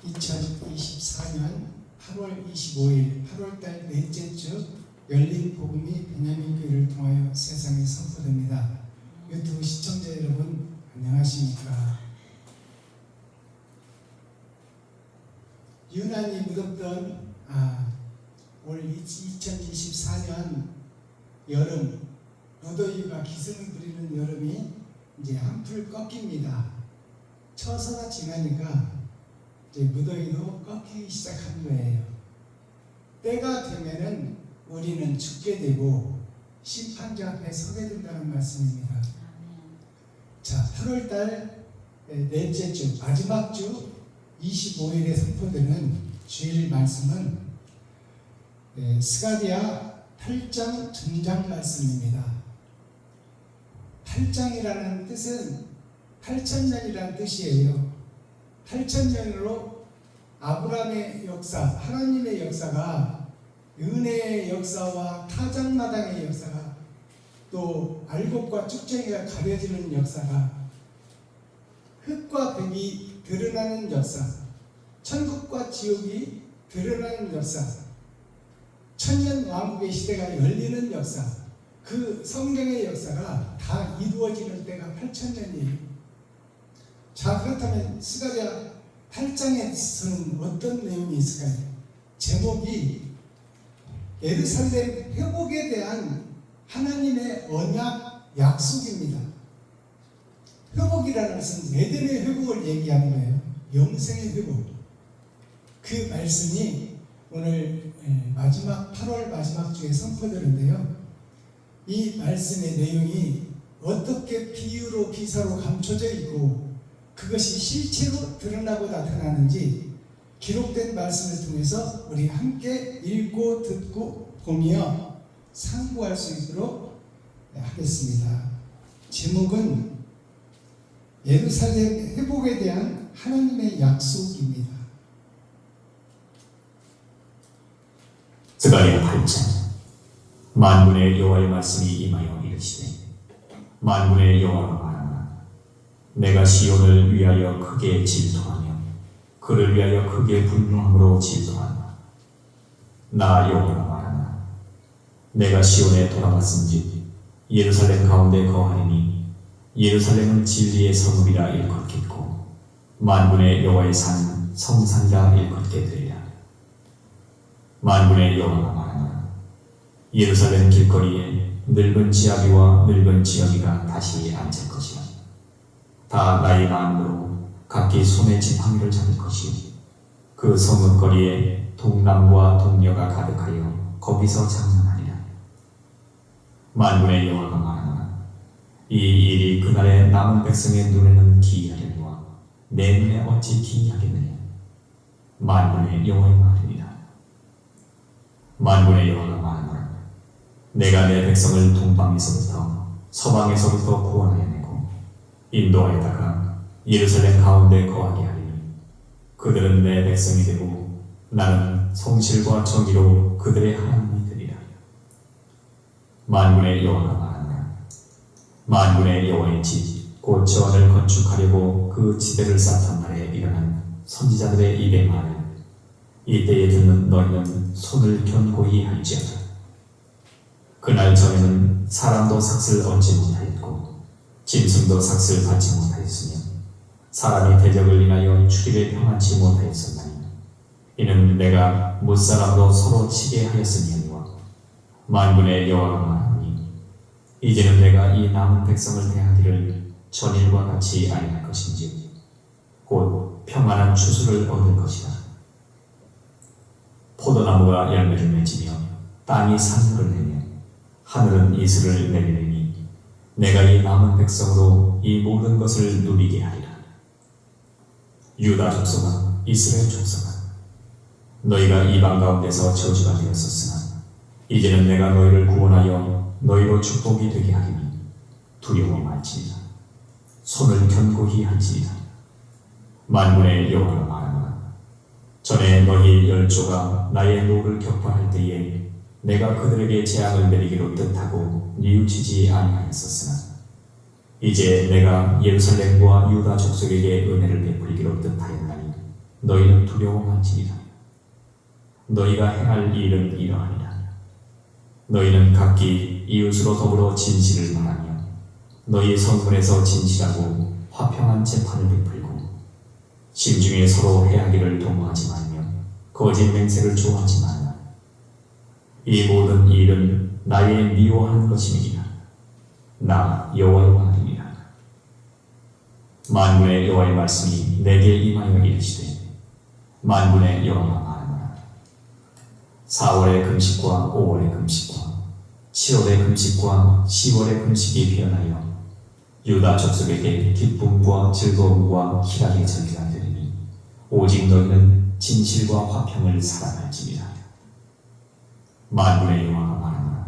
2024년 8월 25일 8월달 넷째 주 열린 복음이 베냐민 교회를 통하여 세상에 선포됩니다. 유튜브 시청자 여러분 안녕하십니까? 유난히 무덥던 올 2024년 여름, 무더위가 기승을 부리는 여름이 이제 한풀 꺾입니다. 처서가 지나니까 이제 무더위도 꺾이기 시작한 거예요. 때가 되면은 우리는 죽게 되고 심판자 앞에 서게 된다는 말씀입니다. 자, 8월달 넷째 주, 마지막 주 25일에 선포되는 주일 말씀은 스가랴 8장 전장 말씀입니다. 8장이라는 뜻은 8,000년이라는 뜻이에요. 8,000년으로 아브라함의 역사, 하나님의 역사가, 은혜의 역사와 타작마당의 역사가, 또 알곡과 쭉쟁이가 가려지는 역사가, 흙과 백이 드러나는 역사, 천국과 지옥이 드러나는 역사, 천년왕국의 시대가 열리는 역사, 그 성경의 역사가 다 이루어지는 때가 8,000년이에요. 자, 그렇다면 스가랴 8장에서는 어떤 내용이 있을까요? 제목이 예루살렘 회복에 대한 하나님의 언약 약속입니다. 회복이라는 것은 에덴의 회복을 얘기하는 거예요. 영생의 회복. 그 말씀이 오늘 마지막 8월 마지막 주에 선포되는데요. 이 말씀의 내용이 어떻게 비유로 기사로 감춰져 있고 그것이 실체로 드러나고 나타나는지 기록된 말씀을 통해서 우리 함께 읽고 듣고 보며 상고할 수 있도록 하겠습니다. 제목은 예루살렘 회복에 대한 하나님의 약속입니다. 스가랴 8장. 만군의 여호와의 말씀이 임하여 이르시되, 만군의 여호와가 말하나 내가 시온을 위하여 크게 질투하며 그를 위하여 크게 분노함으로 질투한다. 나 여호와가 말하나 내가 시온에 돌아왔은즉 예루살렘 가운데 거하리니 예루살렘은 진리의 성읍이라 일컫겠고 만군의 여호와의 산은 성산이라 일컫게 되리라. 만군의 여호와가 말하나 예루살렘 길거리에 늙은 지아비와 늙은 지연이가 다시 앉을 것이라. 다 나이 많음으로 각기 손에 지팡이를 잡을 것이요 그 성읍거리에 동남과 동녀가 가득하여 거기서 장난하리라. 만군의 여호와가 말하나 이 일이 그날의 남은 백성의 눈에는 기이하려니와 내 눈에 어찌 기이하겠느냐. 만군의 여호와의 말입니다. 만군의 여호와가 말하노라. 내가 내 백성을 동방에서부터 서방에서부터 구원하여 내고 인도하여다가 예루살렘 가운데 거하게 하리니 그들은 내 백성이 되고 나는 성실과 정의로 그들의 하나님이 되리라. 만군의 여호와가 말하노라. 만군의 여호와의 집 곧 전을 건축하려고 그 지대를 쌓던 날에 일어난 선지자들의 입의 말을 이때에 듣는 너희는 손을 견고히 할지어다. 그날 전에는 사람도 삭슬 얻지 못하였고 짐승도 삭슬 받지 못하였으며 사람이 대적을 인하여 출입에 평안치 못하였었나니 이는 내가 못사람도 서로 치게 하였으니와 만군의 여호와가 말하니 이제는 내가 이 남은 백성을 대하기를 전일과 같이 아니할 것인지 곧 평안한 추수를 얻을 것이다. 포도나무가 열매를 맺으며 땅이 산물을 내며 하늘은 이슬을 내리니 내가 이 남은 백성으로 이 모든 것을 누리게 하리라. 유다 족속아, 이스라엘 족속아, 너희가 이방 가운데서 저주가 되었었으나 이제는 내가 너희를 구원하여 너희로 축복이 되게 하리니 두려워 말지니라. 손을 견고히 할지니라. 만군의 여호와가 말하노라. 전에 너희 열조가 나의 노를 격파할 때에 내가 그들에게 재앙을 내리기로 뜻하고 뉘우치지 아니하였었으나 이제 내가 예루살렘과 유다 족속에게 은혜를 베풀기로 뜻하였나니 너희는 두려워할지니라. 너희가 행할 일은 이러하니라. 너희는 각기 이웃으로 더불어 진실을 말하며 너희 성문에서 진실하고 화평한 재판을 베풀고 심중에 서로 해하기를 도모하지 말며 거짓 맹세를 좋아하지 말라. 이 모든 일은 나의 미워하는 것임이니라. 나 여호와의 말이니라. 만군의 여호와의 말씀이 내게 임하여 이르시되 만군의 여호와가 말하노라. 4월의 금식과 5월의 금식과 7월의 금식과 10월의 금식이 변하여 유다 족속에게 기쁨과 즐거움과 희락의 절기가 되리니 오직 너희는 진실과 화평을 살아갈지니라. 만군의 여호와가 말하노라.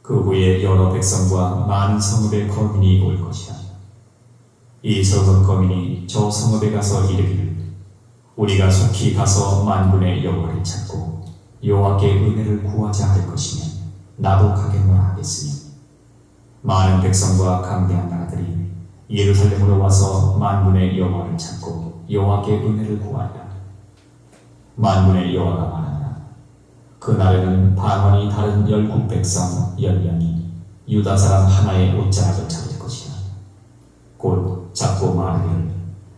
그 후에 여러 백성과 많은 성읍의 거민이 올 것이라. 이 성읍 거민이 저 성읍에 가서 이르기를 우리가 속히 가서 만군의 여호와를 찾고 여호와께 은혜를 구하자 할 것이며 나도 가겠노라 하겠으니 많은 백성과 강대한 나라들이 예루살렘으로 와서 만군의 여호와를 찾고 여호와께 은혜를 구하리라. 만군의 여호와가 말하노라. 그날에는 방언이 다른 열국 백성 10명이 유다 사람 하나의 옷자락을 잡을 것이라. 곧 잡고 말하기를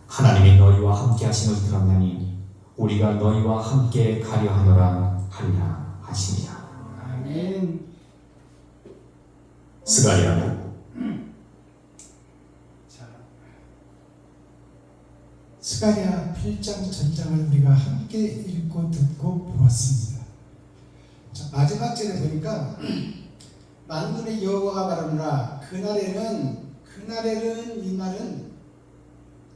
하나님이 너희와 함께 하심을 들었나니 우리가 너희와 함께 가려 하노라 하리라 하시니라. 아멘. 스가랴 자, 스가랴 8장 전장을 우리가 함께 읽고 듣고 보았습니다. 자, 마지막 절에 보니까 만군의 여호와가 말하노라. 그날에는 이 말은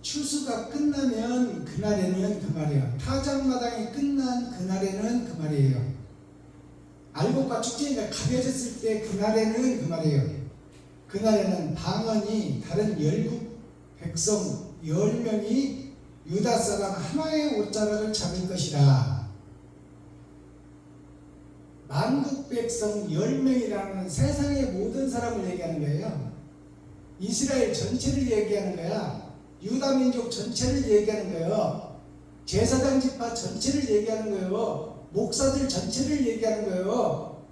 추수가 끝나면 그날에는 그 말이에요. 타작마당이 끝난 그날에는 그 말이에요. 알곡과 축제가 가벼졌을 때 그날에는 그 말이에요. 그날에는 방언이 다른 열국 백성 10명이 유다 사람 하나의 옷자락을 잡을 것이라. 만국 백성 10명이라는 세상의 모든 사람을 얘기하는 거예요. 이스라엘 전체를 얘기하는 거야. 유다 민족 전체를 얘기하는 거예요. 제사장 지파 전체를 얘기하는 거예요. 목사들 전체를 얘기하는 거예요.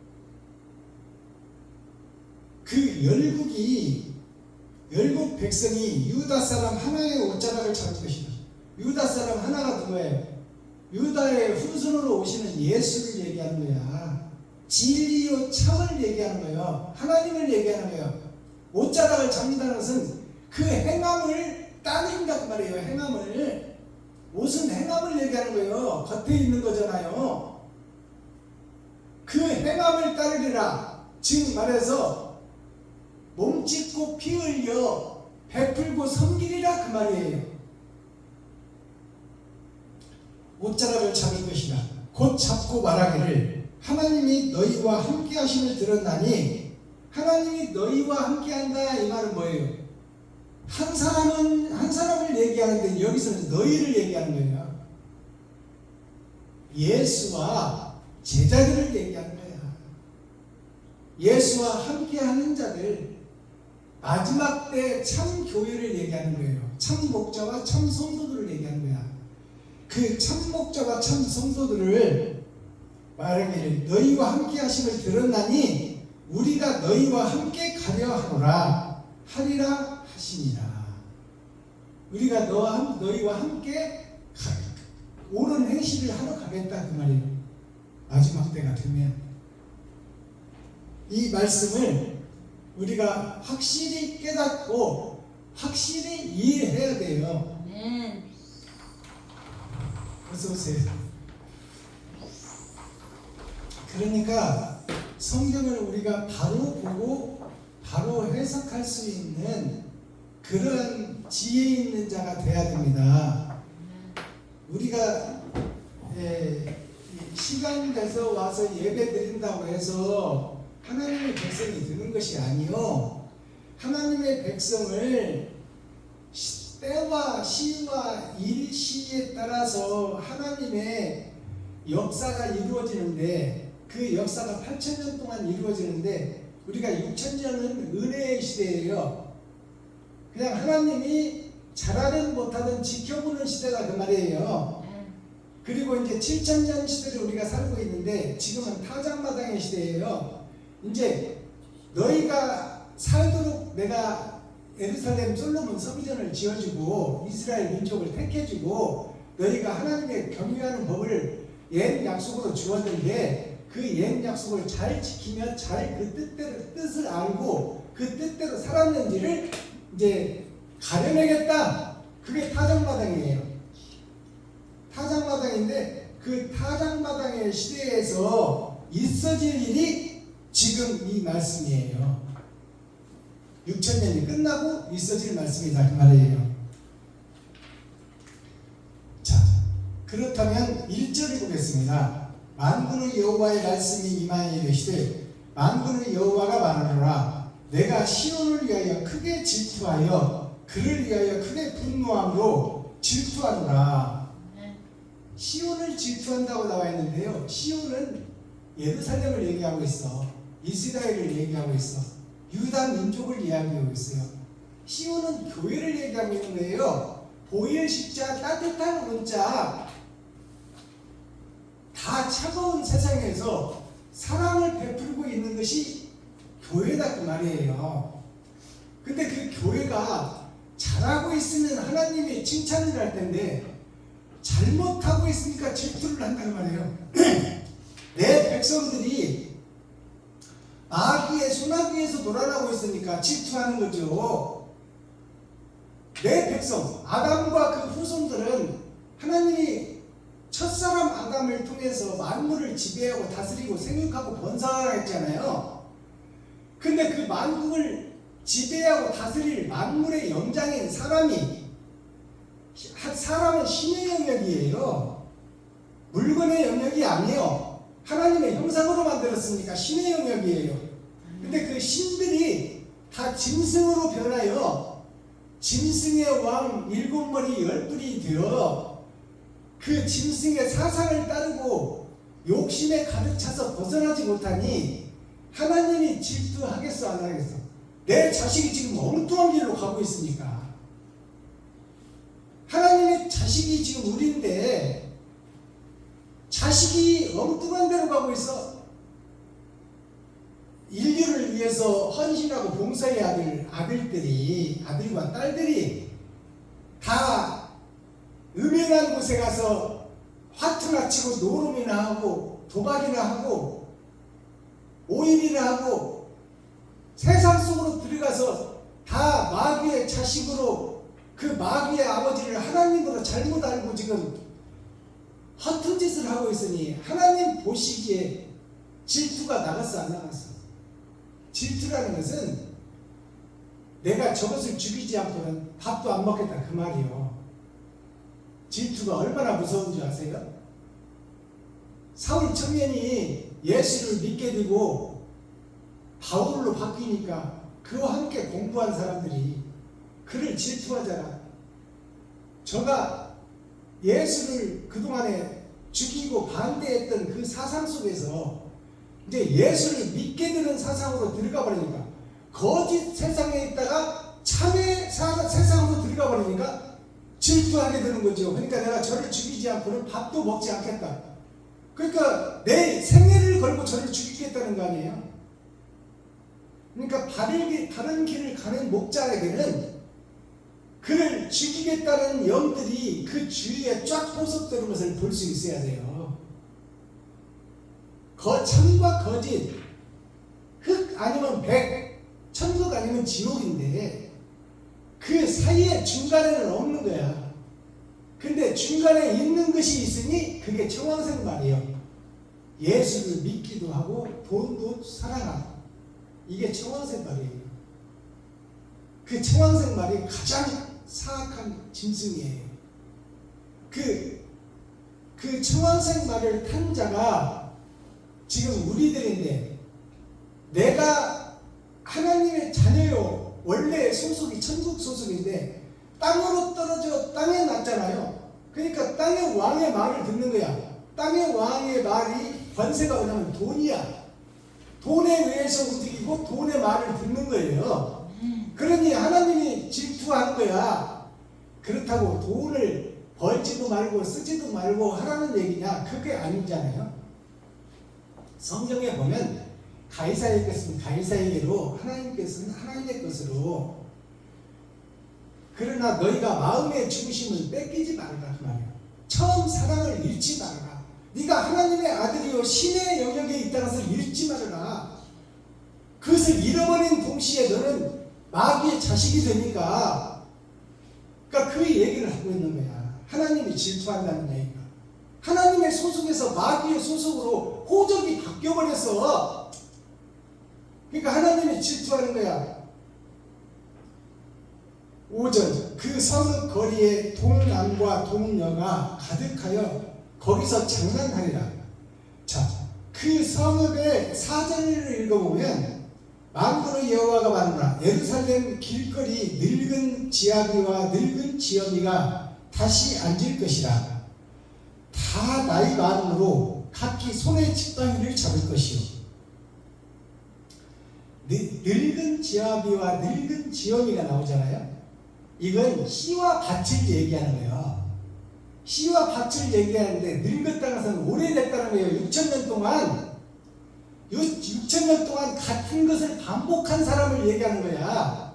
그 열국 백성이 유다 사람 하나의 옷자락을 잡을 것이다. 유다 사람 하나가 누구예요? 유다의 후손으로 오시는 예수를 얘기하는 거야. 진리요 참을 얘기하는 거예요. 하나님을 얘기하는 거예요. 옷자락을 잡는다는 것은 그 행함을 따른다 그 말이에요. 행함을. 옷은 행함을 얘기하는 거예요. 겉에 있는 거잖아요. 그 행함을 따르리라. 즉 말해서 몸짓고 피 흘려 베풀고 섬기리라 그 말이에요. 옷자락을 잡을 것이라. 곧 잡고 말하기를 하나님이 너희와 함께 하심을 들었나니. 하나님이 너희와 함께 한다 이 말은 뭐예요? 한 사람을 얘기하는데 여기서는 너희를 얘기하는 거예요. 예수와 제자들을 얘기하는 거야. 예수와 함께하는 자들, 마지막 때 참 교회를 얘기하는 거예요. 참 목자와 참 성도들을 얘기하는 거야. 그 참 목자와 참 성도들을 말하기를 너희와 함께 하심을 들었나니 우리가 너희와 함께 가려 하노라 하리라 하시니라. 우리가 너희와 함께 옳은 행실을 하러 가겠다 그 말이에요. 마지막 때가 되면 이 말씀을 우리가 확실히 깨닫고 확실히 이해해야 돼요. 어서 오세요. 그러니까 성경을 우리가 바로 보고 바로 해석할 수 있는 그런 지혜 있는 자가 돼야 됩니다. 우리가 시간 돼서 와서 예배 드린다고 해서 하나님의 백성이 되는 것이 아니요. 하나님의 백성을 때와 시와 일시에 따라서 하나님의 역사가 이루어지는데 그 역사가 8,000년 동안 이루어지는데 우리가 6,000년은 은혜의 시대예요. 그냥 하나님이 잘하든 못하든 지켜보는 시대가 그 말이에요. 그리고 이제 7천년 시대를 우리가 살고 있는데 지금은 타작마당의 시대예요. 이제 너희가 살도록 내가 예루살렘 솔로몬 성전을 지어주고 이스라엘 민족을 택해주고 너희가 하나님의 경외하는 법을 옛 약속으로 주었는데 그 옛 약속을 잘 지키며 잘 그 뜻을 알고 그 뜻대로 살았는지를 이제 가려내겠다. 그게 타작마당이에요. 타작마당인데 그 타작마당의 시대에서 있어질 일이 지금 이 말씀이에요. 6천년이 끝나고 있어질 말씀이다 그 말이에요. 자, 그렇다면 1절을 보겠습니다. 만군의 여호와의 말씀이 임하여 이르시되 만군의 여호와가 말하노라 내가 시온을 위하여 크게 질투하여 그를 위하여 크게 분노함으로 질투하노라. 시온을 질투한다고 나와 있는데요. 시온은 예루살렘을 얘기하고 있어. 이스라엘을 얘기하고 있어. 유다 민족을 이야기하고 있어요. 시온은 교회를 얘기하고 있는 거예요. 보일 십자 따뜻한 문자 다 차가운 세상에서 사랑을 베풀고 있는 것이 교회다 그 말이에요. 근데 그 교회가 잘하고 있으면 하나님이 칭찬을 할 텐데 잘못하고 있으니까 질투를 한다는 말이에요. 내 백성들이 마귀의 소나기에서 놀아나고 있으니까 질투하는 거죠. 내 백성 아담과 그 후손들은 하나님이 첫사람 아담을 통해서 만물을 지배하고 다스리고 생육하고 번성하라 했잖아요. 근데 그 만국을 지배하고 다스릴 만물의 영장인 사람은 신의 영역이에요. 물건의 영역이 아니에요. 하나님의 형상으로 만들었으니까 신의 영역이에요. 근데 그 신들이 다 짐승으로 변하여 짐승의 왕 7머리 10뿔이 되어 그 짐승의 사상을 따르고 욕심에 가득 차서 벗어나지 못하니 하나님이 질투하겠어 안 하겠어? 내 자식이 지금 엉뚱한 길로 가고 있으니까. 하나님의 자식이 지금 우리인데 자식이 엉뚱한 데로 가고 있어. 인류를 위해서 헌신하고 봉사의 아들과 딸들이 다 음연한 곳에 가서 화투나 치고 노름이나 하고 도박이나 하고 오일이나 하고 세상 속으로 들어가서 다 마귀의 자식으로 그 마귀의 아버지를 하나님으로 잘못 알고 지금 허튼 짓을 하고 있으니 하나님 보시기에 질투가 나갔어 안 나갔어? 질투라는 것은 내가 저것을 죽이지 않고는 밥도 안 먹겠다 그 말이요. 질투가 얼마나 무서운 줄 아세요? 사울 청년이 예수를 믿게 되고 바울로 바뀌니까 그와 함께 공부한 사람들이 그를 질투하잖아. 저가 예수를 그동안에 죽이고 반대했던 그 사상 속에서 이제 예수를 믿게 되는 사상으로 들어가 버리니까 거짓 세상에 있다가 참의 세상으로 들어가 버리니까 질투하게 되는 거죠. 그러니까 내가 저를 죽이지 않고는 밥도 먹지 않겠다. 그러니까 내 생애를 걸고 저를 죽이겠다는 거 아니에요? 그러니까 바른 길을 가는 목자에게는 그를 죽이겠다는 영들이 그 주위에 쫙 포섭되는 것을 볼 수 있어야 돼요. 참과 거짓, 흑 아니면 백, 천국 아니면 지옥인데 그 사이에 중간에는 없는 거야. 근데 중간에 있는 것이 있으니 그게 청왕생 말이에요. 예수를 믿기도 하고 돈도 사랑하고 이게 청왕생 말이에요. 그 청왕생 말이 가장 사악한 짐승이에요. 그 청왕생 말을 탄 자가 지금 우리들인데 내가 하나님의 자녀요. 원래 소속이 천국 소속인데 땅으로 떨어져 땅에 났잖아요. 그러니까 땅의 왕의 말을 듣는 거야. 땅의 왕의 말이 권세가 뭐냐면 돈이야. 돈에 의해서 움직이고 돈의 말을 듣는 거예요. 그러니 하나님이 질투한 거야. 그렇다고 돈을 벌지도 말고 쓰지도 말고 하라는 얘기냐? 그게 아니잖아요. 성경에 보면 가이사의 것은 가이사에게로, 하나님께서는 하나님의 것으로, 그러나 너희가 마음의 중심을 뺏기지 말라 그 말이야. 처음 사랑을 잃지 말아라. 네가 하나님의 아들이요 신의 영역에 있다는 것을 잃지 말아라. 그것을 잃어버린 동시에 너는 마귀의 자식이 되니까, 그러니까 그 얘기를 하고 있는 거야. 하나님이 질투한다는 얘기가. 하나님의 소속에서 마귀의 소속으로 호적이 바뀌어버렸어. 그러니까 하나님이 질투하는 거야. 5절 그 성읍 거리에 동남과 동녀가 가득하여 거기서 장난하리라. 자, 그 성읍의 4절을 읽어보면 만군의 여호와가 말하노라 예루살렘 길거리 늙은 지아비와 늙은 지엄이가 다시 앉을 것이라. 다 나이 많음으로 각기 손에 지팡이를 잡을 것이요. 늙은 지아비와 늙은 지엄이가 나오잖아요. 이건 씨와 밭을 얘기하는 거예요. 씨와 밭을 얘기하는데 늙었다는 것은 오래됐다는 거예요. 6,000년 동안 6,000년 동안 같은 것을 반복한 사람을 얘기하는 거야.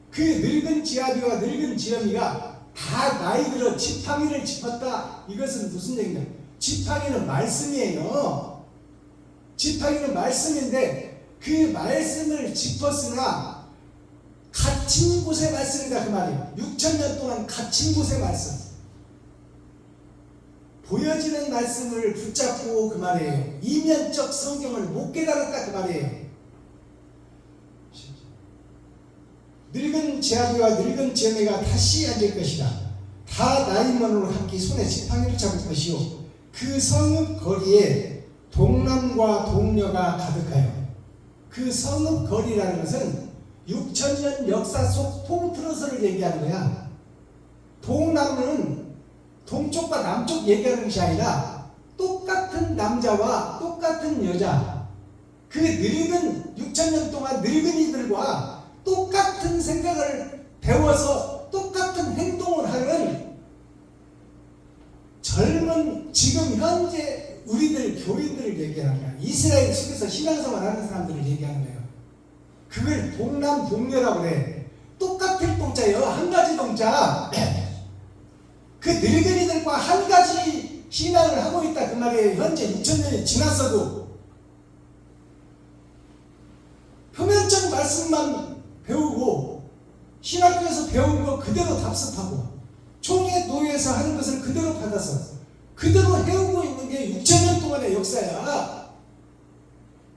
그 늙은 지아비와 늙은 지엄이가 다 나이 들어 지팡이를 짚었다. 이것은 무슨 얘기냐? 지팡이는 말씀이에요. 지팡이는 말씀인데 그 말씀을 짚었으나 갇힌 곳의 말씀이다 그 말이에요. 6,000년 동안 갇힌 곳의 말씀. 보여지는 말씀을 붙잡고 그 말이에요. 이면적 성경을 못 깨달았다 그 말이에요. 늙은 지아비와 늙은 지엄이가 다시 앉을 것이다. 다 나이 먼으로 각기 손에 지팡이를 잡을 것이요. 그 성읍 거리에 동남과 동녀가 가득하여. 그 성읍 거리라는 것은 6,000년 역사 속 통틀어서를 얘기하는 거야. 동남은 동쪽과 남쪽 얘기하는 것이 아니라 똑같은 남자와 똑같은 여자, 그 늙은 6,000년 동안 늙은이들과 똑같은 생각을 배워서 똑같은 행동을 하는 젊은 지금 현재 우리들 교인들을 얘기하는 거야. 이스라엘 속에서 신앙생활 하는 사람들을 얘기하는 거예요. 그걸 동남 동녀라고 그래. 똑같을 동자예요. 한 가지 동자. 그 늙은이들과 한 가지 신앙을 하고 있다 그 말이에요. 현재 6,000년이 지났어도 표면적 말씀만 배우고 신학교에서 배운 거 그대로 답습하고 총회 노예에서 하는 것을 그대로 받아서 그대로 해오고 있는 게 6,000년 동안의 역사야.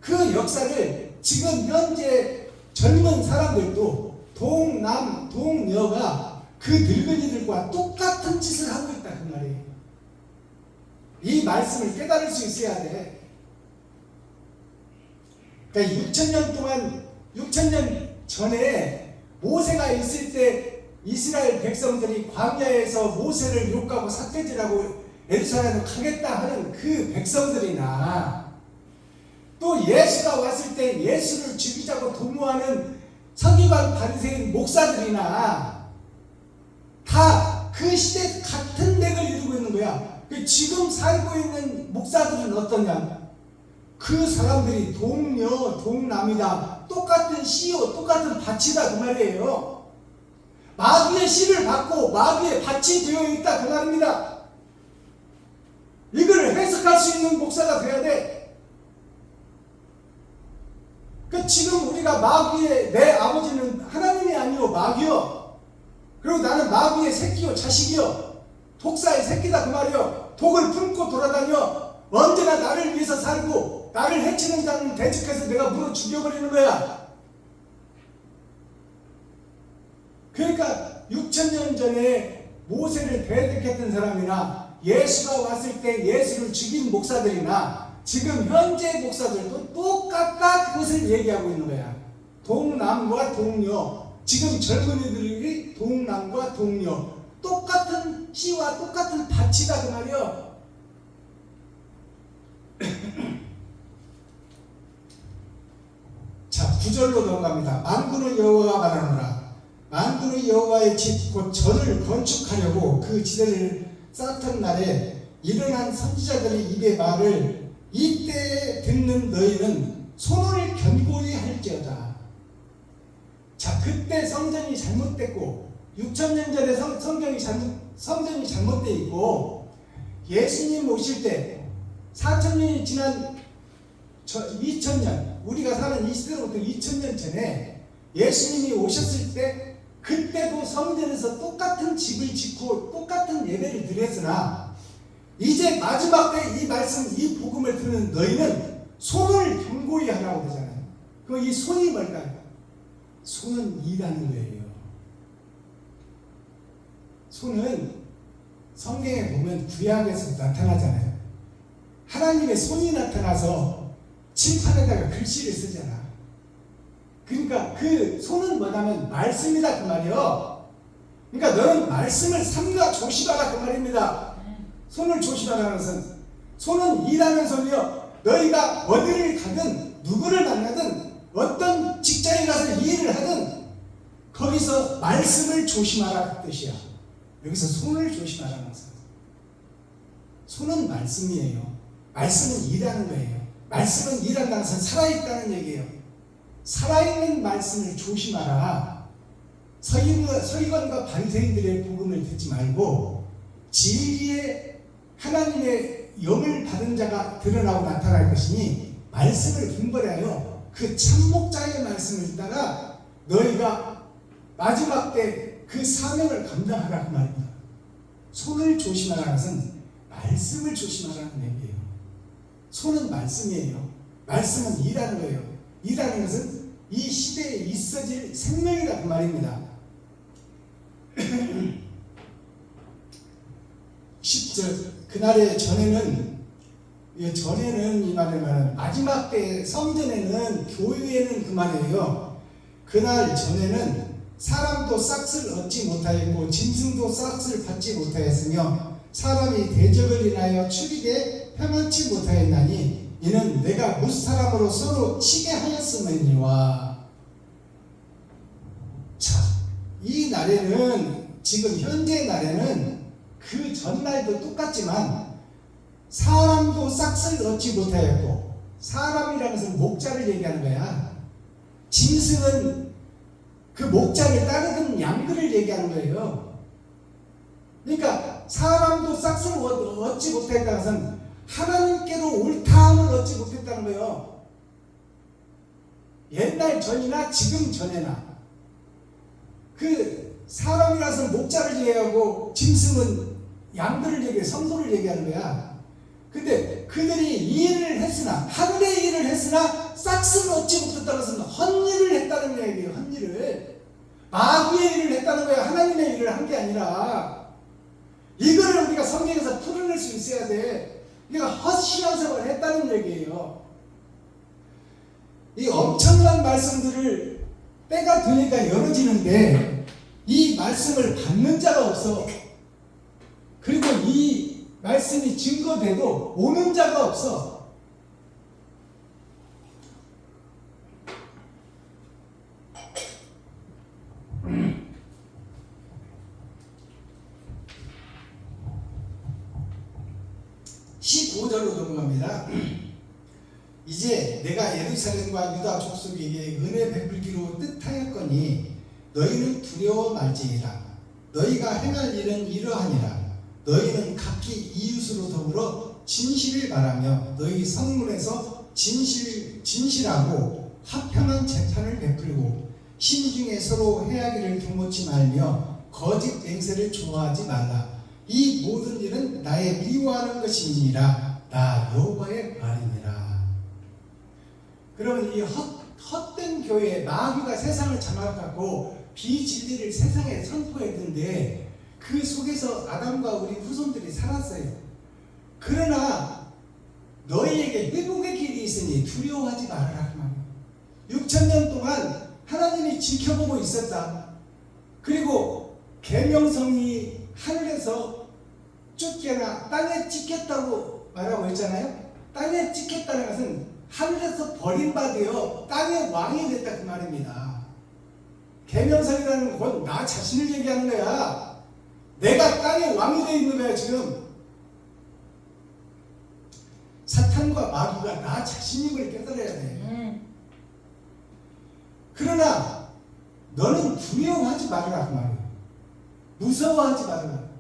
그 역사를 지금 현재 젊은 사람들도 동남 동녀가 그 늙은이들과 똑같은 짓을 하고 있다 그 말이에요. 이 말씀을 깨달을 수 있어야 돼. 그러니까 6,000년 동안 6,000년 전에 모세가 있을 때 이스라엘 백성들이 광야에서 모세를 욕하고 삿대질하고 예루살렘을 가겠다 하는 그 백성들이나 또 예수가 왔을 때 예수를 죽이자고 도모하는 서기관 바리새인 목사들이나 다 그 시대 같은 맥을 이루고 있는 거야. 지금 살고 있는 목사들은 어떠냐? 그 사람들이 동녀, 동남이다. 똑같은 씨요, 똑같은 밭이다 그 말이에요. 마귀의 씨를 받고 마귀의 밭이 되어 있다 그 말입니다. 이걸 해석할 수 있는 목사가 돼야 돼. 지금 우리가 마귀의, 내 아버지는 하나님이 아니요 마귀요. 그리고 나는 마귀의 새끼요 자식이요 독사의 새끼다 그 말이요. 독을 품고 돌아다녀. 언제나 나를 위해서 살고 나를 해치는 자는 대적해서 내가 물어 죽여버리는 거야. 그러니까 6,000년 전에 모세를 대적했던 사람이나 예수가 왔을 때 예수를 죽인 목사들이나 지금 현재 목사들도 똑같다 그것을 얘기하고 있는 거야. 동남과 동녀. 지금 젊은이들이 동남과 동녀. 똑같은 씨와 똑같은 밭이다 그 말이요. 자, 9절로 넘어갑니다. 만군의 여호와가 말하노라 만군의 여호와의 집 곧 전을 건축하려고 그 지대를 쌓던 날에 일어난 선지자들의 입의 말을 이때에 듣는 너희는 손을 견고히 할지어다. 자, 그때 성전이 잘못됐고 6,000년 전에 성전이 잘못되어 있고 예수님 오실 때 4,000년이 지난 2,000년, 우리가 사는 이 시대로부터 2,000년 전에 예수님이 오셨을 때 그때도 성전에서 똑같은 집을 짓고 똑같은 예배를 드렸으나 이제 마지막 때 이 말씀, 이 복음을 듣는 너희는 손을 견고히 하라고 그러잖아요. 그럼 이 손이 뭘까요? 손은 이라는 거예요. 손은 성경에 보면 구약에서 나타나잖아요. 하나님의 손이 나타나서 칠판에다가 글씨를 쓰잖아. 그러니까 그 손은 뭐냐면 말씀이다 그 말이요. 그러니까 너는 말씀을 삼가 조심하라 그 말입니다. 손을 조심하라는 것은 손은 이라는 손이요. 너희가 어디를 가든 누구를 만나든 어떤 직장에 가서 일을 하든 거기서 말씀을 조심하라 그 뜻이야. 여기서 손을 조심하라는 것은 손은 말씀이에요. 말씀은 이라는 거예요. 말씀은 이란다는 것은 살아있다는 얘기예요. 살아있는 말씀을 조심하라. 서기관과 바리새인들의 복음을 듣지 말고 진리의 하나님의 영을 받은 자가 드러나고 나타날 것이니 말씀을 분별하여 그 참목자의 말씀을 따라 너희가 마지막 때 그 사명을 감당하라 그 말입니다. 손을 조심하라는 것은 말씀을 조심하라는 얘기예요. 손은 말씀이에요. 말씀은 이라는 거예요. 이라는 것은 이 시대에 있어질 생명이다 그 말입니다. 10절 그날의 전에는 이 말을 말하는 마지막 때 성전에는 교회에는 그 말이에요. 그날 전에는 사람도 싹을 얻지 못하였고 짐승도 싹을 받지 못하였으며 사람이 대적을 인하여 출입에 편안치 못하였나니 이는 내가 무사람으로 서로 치게 하였음이니와. 자, 이 날에는 지금 현재 날에는 그 전날도 똑같지만 사람도 싹을 얻지 못하였고 사람이라는 것은 목자를 얘기하는 거야. 짐승은 그 목자를 따르던 양들을 얘기하는 거예요. 그러니까 사람도 싹을 얻지 못했다는 것은 하나님께로 옳다함을 얻지 못했다는 거예요. 옛날 전이나 지금 전에나 그 사람이라서 목자를 얘기하고 짐승은 양들을 얘기해 성도를 얘기하는 거야. 근데 그들이 이 일을 했으나 하늘의 일을 했으나 싹을 얻지 못했다는 것은 헛일을 했다는 얘기예요. 헛일을 마귀의 일을 했다는 거야. 하나님의 일을 한 게 아니라. 이거를 우리가 성경에서 풀어낼 수 있어야 돼. 우리가 헛신앙생활을 했다는 얘기예요. 이 엄청난 말씀들을 때가 되니까 열어지는데 이 말씀을 받는 자가 없어. 그리고 이 말씀이 증거돼도 오는 자가 없어. 15절로 넘어갑니다. 이제 내가 예루살렘과 유다 족속에게 은혜 베풀기로 뜻하였거니 너희는 두려워 말지니라. 너희가 행할 일은 이러하니라. 너희는 각기 이웃으로 더불어 진실을 말하며 너희 성문에서 진실하고 화평한 재판을 베풀고 심중에 서로 해하기를 경고치 말며 거짓 맹세를 좋아하지 말라. 이 모든 일은 나의 미워하는 것이니라. 나 여호와의 말이니라. 그러면 이 헛된 교회, 마귀가 세상을 장악하고 비진리를 세상에 선포했는데 그 속에서 아담과 우리 후손들이 살았어요. 그러나 너희에게 회복의 길이 있으니 두려워하지 말아라. 6,000년 동안 하나님이 지켜보고 있었다. 그리고 계명성이 하늘에서 쫓겨나 땅에 찍혔다고 말하고 있잖아요. 땅에 찍혔다는 것은 하늘에서 버림받아 땅의 왕이 됐다 그 말입니다. 계명성이라는 건 나 자신을 얘기하는 거야. 내가 땅의 왕이 되어 있는 거야 지금. 사탄과 마귀가 나 자신임을 깨달아야 돼. 그러나 너는 두려워하지 말아라 그 말이야. 무서워하지 말아라.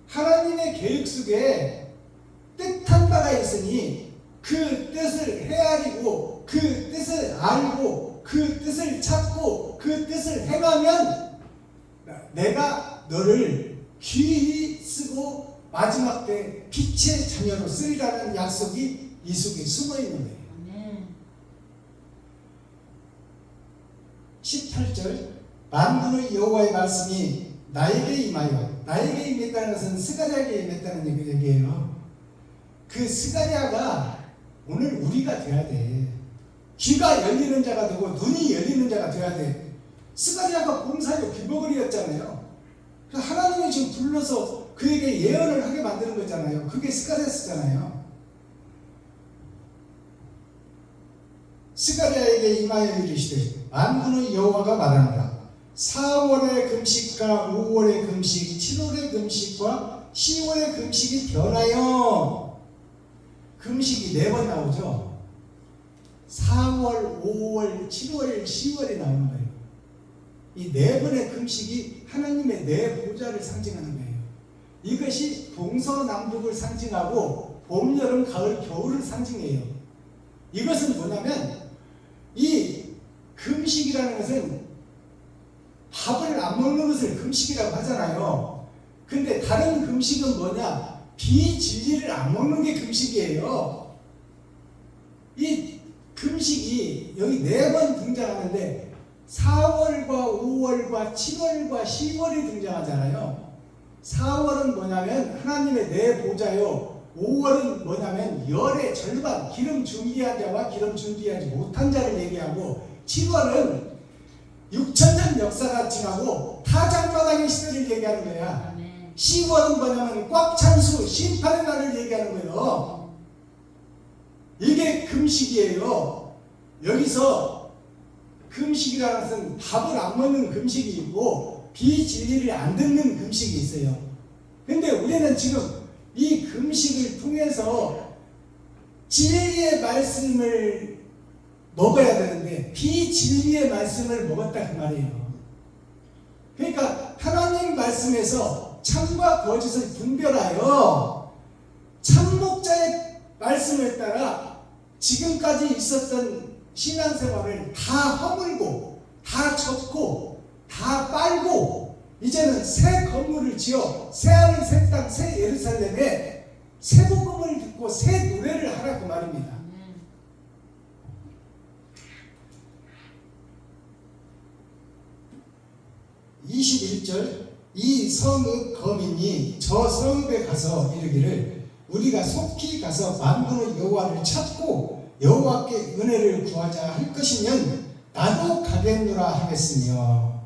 하나님의 계획 속에 뜻한 바가 있으니 그 뜻을 헤아리고 그 뜻을 알고 그 뜻을 찾고 그 뜻을 행하면 내가 너를 귀히 쓰고 마지막 때 빛의 자녀로 쓰리라는 약속이 이 속에 숨어 있는 거예요. 18절 만군의 여호와의 말씀이 나에게 임하여, 나에게 임했다는 것은 스가랴에게 임했다는 얘기예요. 그 스가랴가 오늘 우리가 돼야 돼. 귀가 열리는 자가 되고 눈이 열리는 자가 돼야 돼. 스가랴가 봄사이로 귀머거리였잖아요. 하나님이 지금 불러서 그에게 예언을 하게 만드는 거잖아요. 그게 스가랴스잖아요. 스가랴에게 임하여 이르시되 만군의 여호와가 말한다. 4월의 금식과 5월의 금식, 7월의 금식과 10월의 금식이 변하여, 금식이 4번 나오죠. 4월, 5월, 7월, 10월이 나오는 거예요. 이 4번의 금식이 하나님의 내 보좌를 상징하는 거예요. 이것이 동서남북을 상징하고 봄, 여름, 가을, 겨울을 상징해요. 이것은 뭐냐면 이 금식이라는 것은 밥을 안 먹는 것을 금식이라고 하잖아요. 근데 다른 금식은 뭐냐? 비진리를 안 먹는 게 금식이에요. 이 금식이 여기 4번 등장하는데 4월과 5월과 7월과 10월이 등장하잖아요. 4월은 뭐냐면 하나님의 내 보좌요. 5월은 뭐냐면 열의 절반, 기름 준비한 자와 기름 준비하지 못한 자를 얘기하고, 7월은 6천년 역사가 지나고 타작마당의 시대를 얘기하는 거야. 10월은 뭐냐면 꽉 찬 수, 심판의 날을 얘기하는 거예요. 이게 금식이에요. 여기서 금식이라는 것은 밥을 안 먹는 금식이 있고 비진리를 안 듣는 금식이 있어요. 근데 우리는 지금 이 금식을 통해서 진리의 말씀을 먹어야 되는데 비진리의 말씀을 먹었다 그 말이에요. 그러니까 하나님 말씀에서 참과 거짓을 분별하여 참목자의 말씀을 따라 지금까지 있었던 신앙생활을 다 허물고 다 접고 다 빨고 이제는 새 건물을 지어 새하늘 새 땅 새 예루살렘에 새 복음을 듣고 새 노래를 하라 그 말입니다. (21절) 이 성읍 거민이 저 성읍에 가서 이르기를 우리가 속히 가서 만군의 여호와를 찾고 여호와께 은혜를 구하자 할 것이면 나도 가겠노라 하겠으며.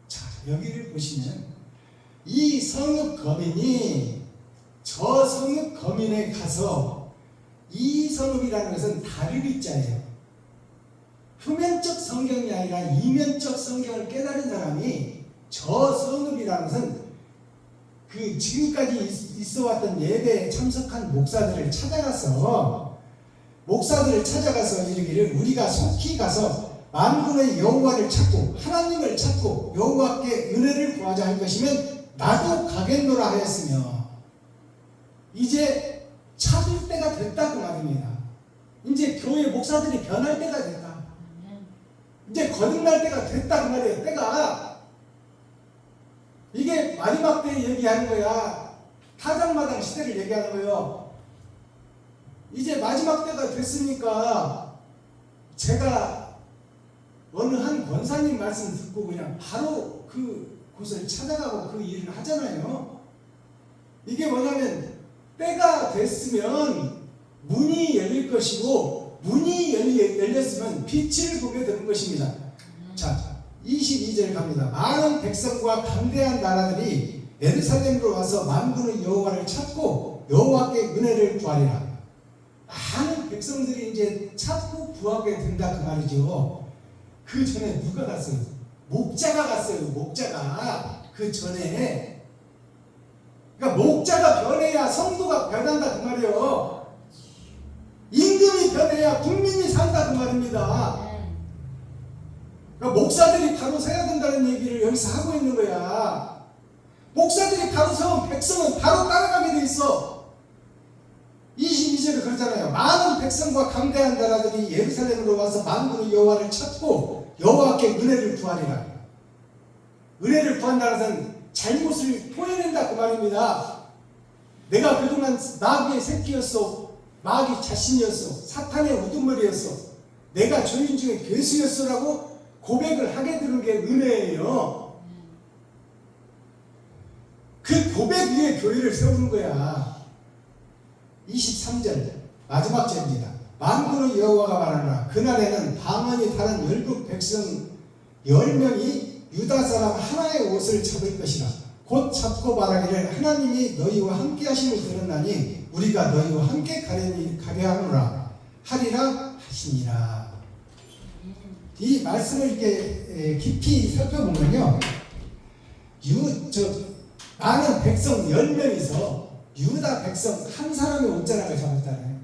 자, 여기를 보시면 이 성읍 거민이 저 성읍 거민에 가서, 이 성읍이라는 것은 다르리자예요. 표면적 성경이 아니라 이면적 성경을 깨달은 사람이 저 성읍이라는 것은 그 지금까지 있어왔던 예배에 참석한 목사들을 찾아가서 이르기를 우리가 속히 가서 만군의 여호와를 찾고 하나님을 찾고 여호와께 은혜를 구하자 할 것이면 나도 가겠노라 하였으며. 이제 찾을 때가 됐다 그 말입니다. 이제 교회 목사들이 변할 때가 됐다. 이제 거듭날 때가 됐다 그 말이에요. 때가. 이게 마지막 때 얘기하는 거야. 타작마당 시대를 얘기하는 거예요. 이제 마지막 때가 됐으니까 제가 어느 한 권사님 말씀 듣고 그냥 바로 그 곳을 찾아가고 그 일을 하잖아요. 이게 뭐냐면 때가 됐으면 문이 열릴 것이고 문이 열렸으면 빛을 보게 되는 것입니다. 자, 22절 갑니다. 많은 백성과 강대한 나라들이 예루살렘으로 와서 만군의 여호와를 찾고 여호와께 은혜를 구하리라. 많은 백성들이 이제 찾고 구하게 된다 그 말이죠. 그 전에 누가 갔어요? 목자가 갔어요. 목자가 그 전에. 그러니까 목자가 변해야 성도가 변한다 그 말이에요. 임금이 변해야 국민이 산다 그 말입니다. 그러니까 목사들이 바로 서야 된다는 얘기를 여기서 하고 있는 거야. 목사들이 바로 서면 백성은 바로 따라가게 돼 있어. 22절에 그러잖아요. 많은 백성과 강대한 나라들이 예루살렘으로 와서 만군의 여호와를 찾고 여호와께 은혜를 구하리라. 은혜를 구한다는 것은 잘못을 토해낸다 그 말입니다. 내가 그동안 마귀의 새끼였어. 마귀 자신이었어. 사탄의 우두머리였어. 내가 죄인 중에 괴수였어라고 고백을 하게 되는 게 은혜예요. 그 고백 위에 교회를 세우는 거야. 23절 마지막 절입니다. 만군의 여호와가 말하노라. 그날에는 방언이 다른 열국 백성 10명이 유다 사람 하나의 옷을 잡을 것이라. 곧 잡고 말하기를 하나님이 너희와 함께 하심을 들었나니 우리가 너희와 함께 가게 하노라 하리라 하시니라. 이 말씀을 이렇게 깊이 살펴보면요, 많은 백성 10명이서 유다 백성 한 사람의 옷자락을 잡았잖아요.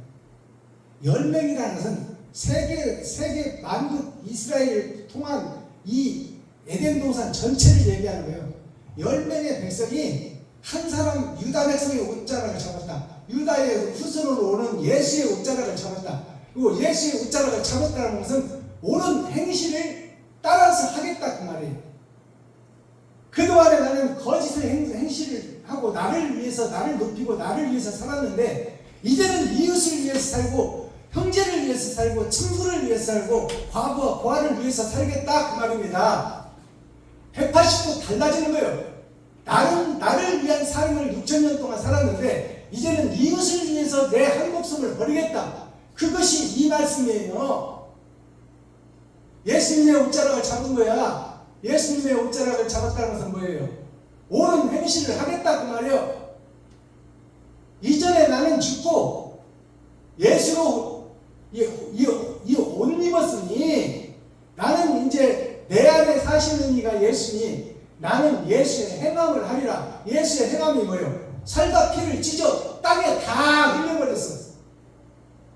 10명이라는 것은 세계 만국 이스라엘 통한 이 에덴 동산 전체를 얘기하는 거예요. 10명의 백성이 한 사람 유다 백성의 옷자락을 잡았다. 유다의 후손으로 오는 예수의 옷자락을 잡았다. 그리고 예수의 옷자락을 잡았다는 것은 옳은 행실을 따라서 하겠다 그 말이에요. 그동안에 나는 거짓의 행실을 하고 나를 위해서 나를 높이고 나를 위해서 살았는데 이제는 이웃을 위해서 살고 형제를 위해서 살고 친구를 위해서 살고 과부와 고아를 위해서 살겠다 그 말입니다. 180도 달라지는 거예요. 나를 위한 삶을 6,000년 동안 살았는데 이제는 이웃을 위해서 내 한 목숨을 버리겠다. 그것이 이 말씀이에요. 예수님의 옷자락을 잡은 거야. 예수님의 옷자락을 잡았다는 것은 뭐예요? 옳은 행실을 하겠다 그 말이에요. 이전에 나는 죽고 예수로 이 옷 입었으니 나는 이제 내 안에 사시는 이가 예수니 나는 예수의 행함을 하리라. 예수의 행함이 뭐예요? 살과 피를 찢어 땅에 다 흘려버렸어.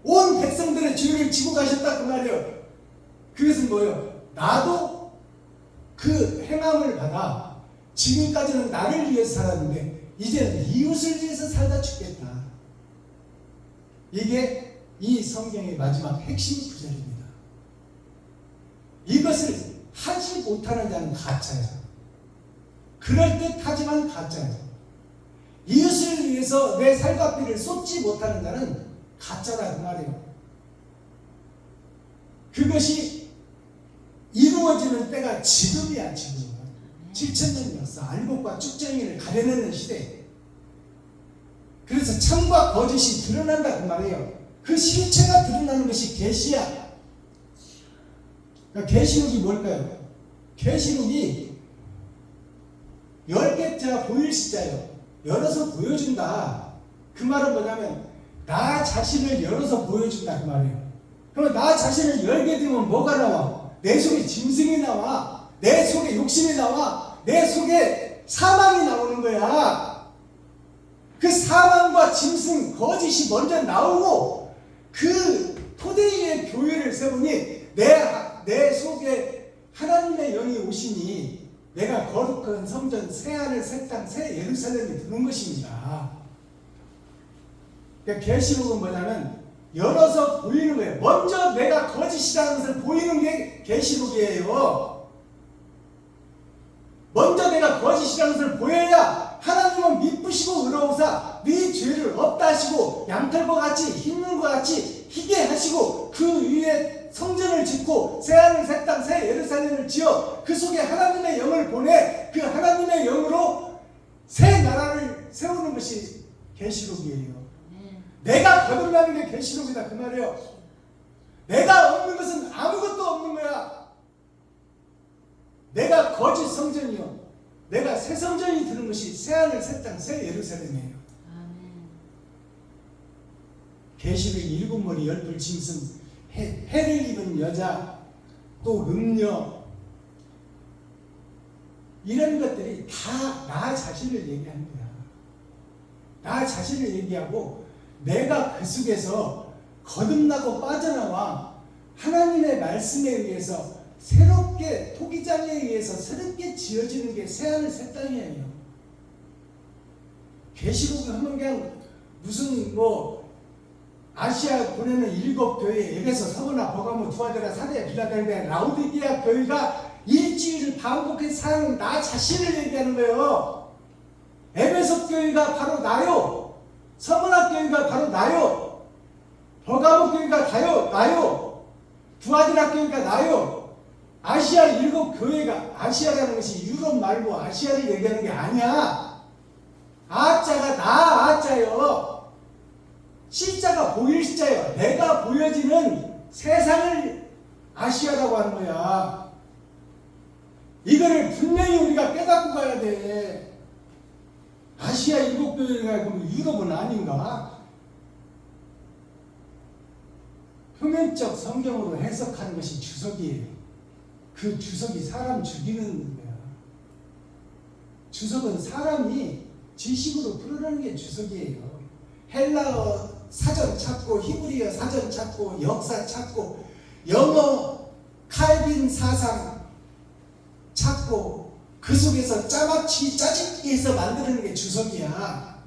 온 백성들의 죄를 지고 가셨다 그 말이에요. 그것은 뭐예요? 나도 그 행함을 받아 지금까지는 나를 위해서 살았는데 이제는 이웃을 위해서 살다 죽겠다. 이게 이 성경의 마지막 핵심 구절입니다. 이것을 하지 못하는 자는 가짜야. 그럴듯하지만 가짜야. 이웃을 위해서 내 살과 피를 쏟지 못하는 자는 가짜다 그 말이에요. 그것이 이루어지는 때가 지금이야. 지금 7,000년 역사 알곡과 쭉정이를 가려내는 시대. 그래서 참과 거짓이 드러난다 그 말이에요. 그 실체가 드러나는 것이 계시야. 그러니까 계시록이 뭘까요? 계시록이 10개자 보일시자예요. 열어서 보여준다. 그 말은 뭐냐면 나 자신을 열어서 보여준다 그 말이에요. 그러면 나 자신을 열게 되면 뭐가 나와? 내 속에 짐승이 나와. 내 속에 욕심이 나와. 내 속에 사망이 나오는 거야. 그 사망과 짐승, 거짓이 먼저 나오고 그 토대 위에 교회를 세우니 내 속에 하나님의 영이 오시니 내가 거룩한 성전, 새하늘, 새 땅, 새 예루살렘이 드는 것입니다. 그러니까 계시록은 뭐냐면 열어서 보이는 거예요. 먼저 내가 거짓이라는 것을 보이는 게 계시록이에요. 먼저 내가 거짓이라는 것을 보여야 하나님은 미쁘시고 의로우사 네 죄를 없다 하시고 양털과 같이 흰눈과 같이 희게 하시고 그 위에 성전을 짓고 새하늘 새 땅 새 예루살렘을 지어 그 속에 하나님의 영을 보내 그 하나님의 영으로 새 나라를 세우는 것이 계시록이에요. 내가 거듭나는 게 계시록이다 그 말이에요. 내가 없는 것은 아무것도 없는 거야. 내가 거짓 성전이요 내가 새 성전이 드는 것이 새하늘 새 땅 새 예루살렘이에요. 계시록 7머리 10뿔 짐승 해를 입은 여자 또 음녀 이런 것들이 다 나 자신을 얘기하는 거야. 나 자신을 얘기하고 내가 그 속에서 거듭나고 빠져나와 하나님의 말씀에 의해서 새롭게 토기장에 의해서 새롭게 지어지는 게 새하늘 새 땅이에요. 계시록을 하면 그냥 무슨 뭐 아시아 보내는 7교회 에베소, 서머나, 버가모, 두아데라, 사대, 빌라델베아, 라우디게아 교회가 일주일을 반복해서 사는 나 자신을 얘기하는 거예요. 에베소 교회가 바로 나요. 서머나 교회가 바로 나요. 버가모 교회가 나요. 두아데라 교회가 나요. 아시아 7교회가, 아시아라는 것이 유럽 말고 아시아를 얘기하는 게 아니야. 아자가 나 아자요. 시자가 보일 시자예요. 내가 보여지는 세상을 아시아라고 하는 거야. 이거를 분명히 우리가 깨닫고 가야 돼. 아시아 7교회가 그럼 유럽은 아닌가? 표면적 성경으로 해석하는 것이 주석이에요. 그 주석이 사람 죽이는 거야. 주석은 사람이 지식으로 풀어내는 게 주석이에요. 헬라어 사전 찾고 히브리어 사전 찾고 역사 찾고 영어 칼빈 사상 찾고 그 속에서 짜맞추기 짜집기 해서 만드는 게 주석이야.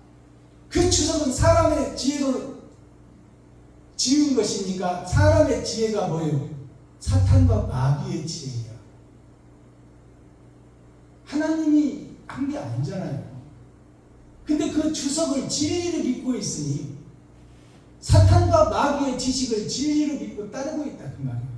그 주석은 사람의 지혜로 지은 것이니까 사람의 지혜가 뭐예요? 사탄과 마귀의 지혜예요. 하나님이 한 게 아니잖아요. 근데 그 주석을 진리로 믿고 있으니 사탄과 마귀의 지식을 진리로 믿고 따르고 있다 그 말이에요.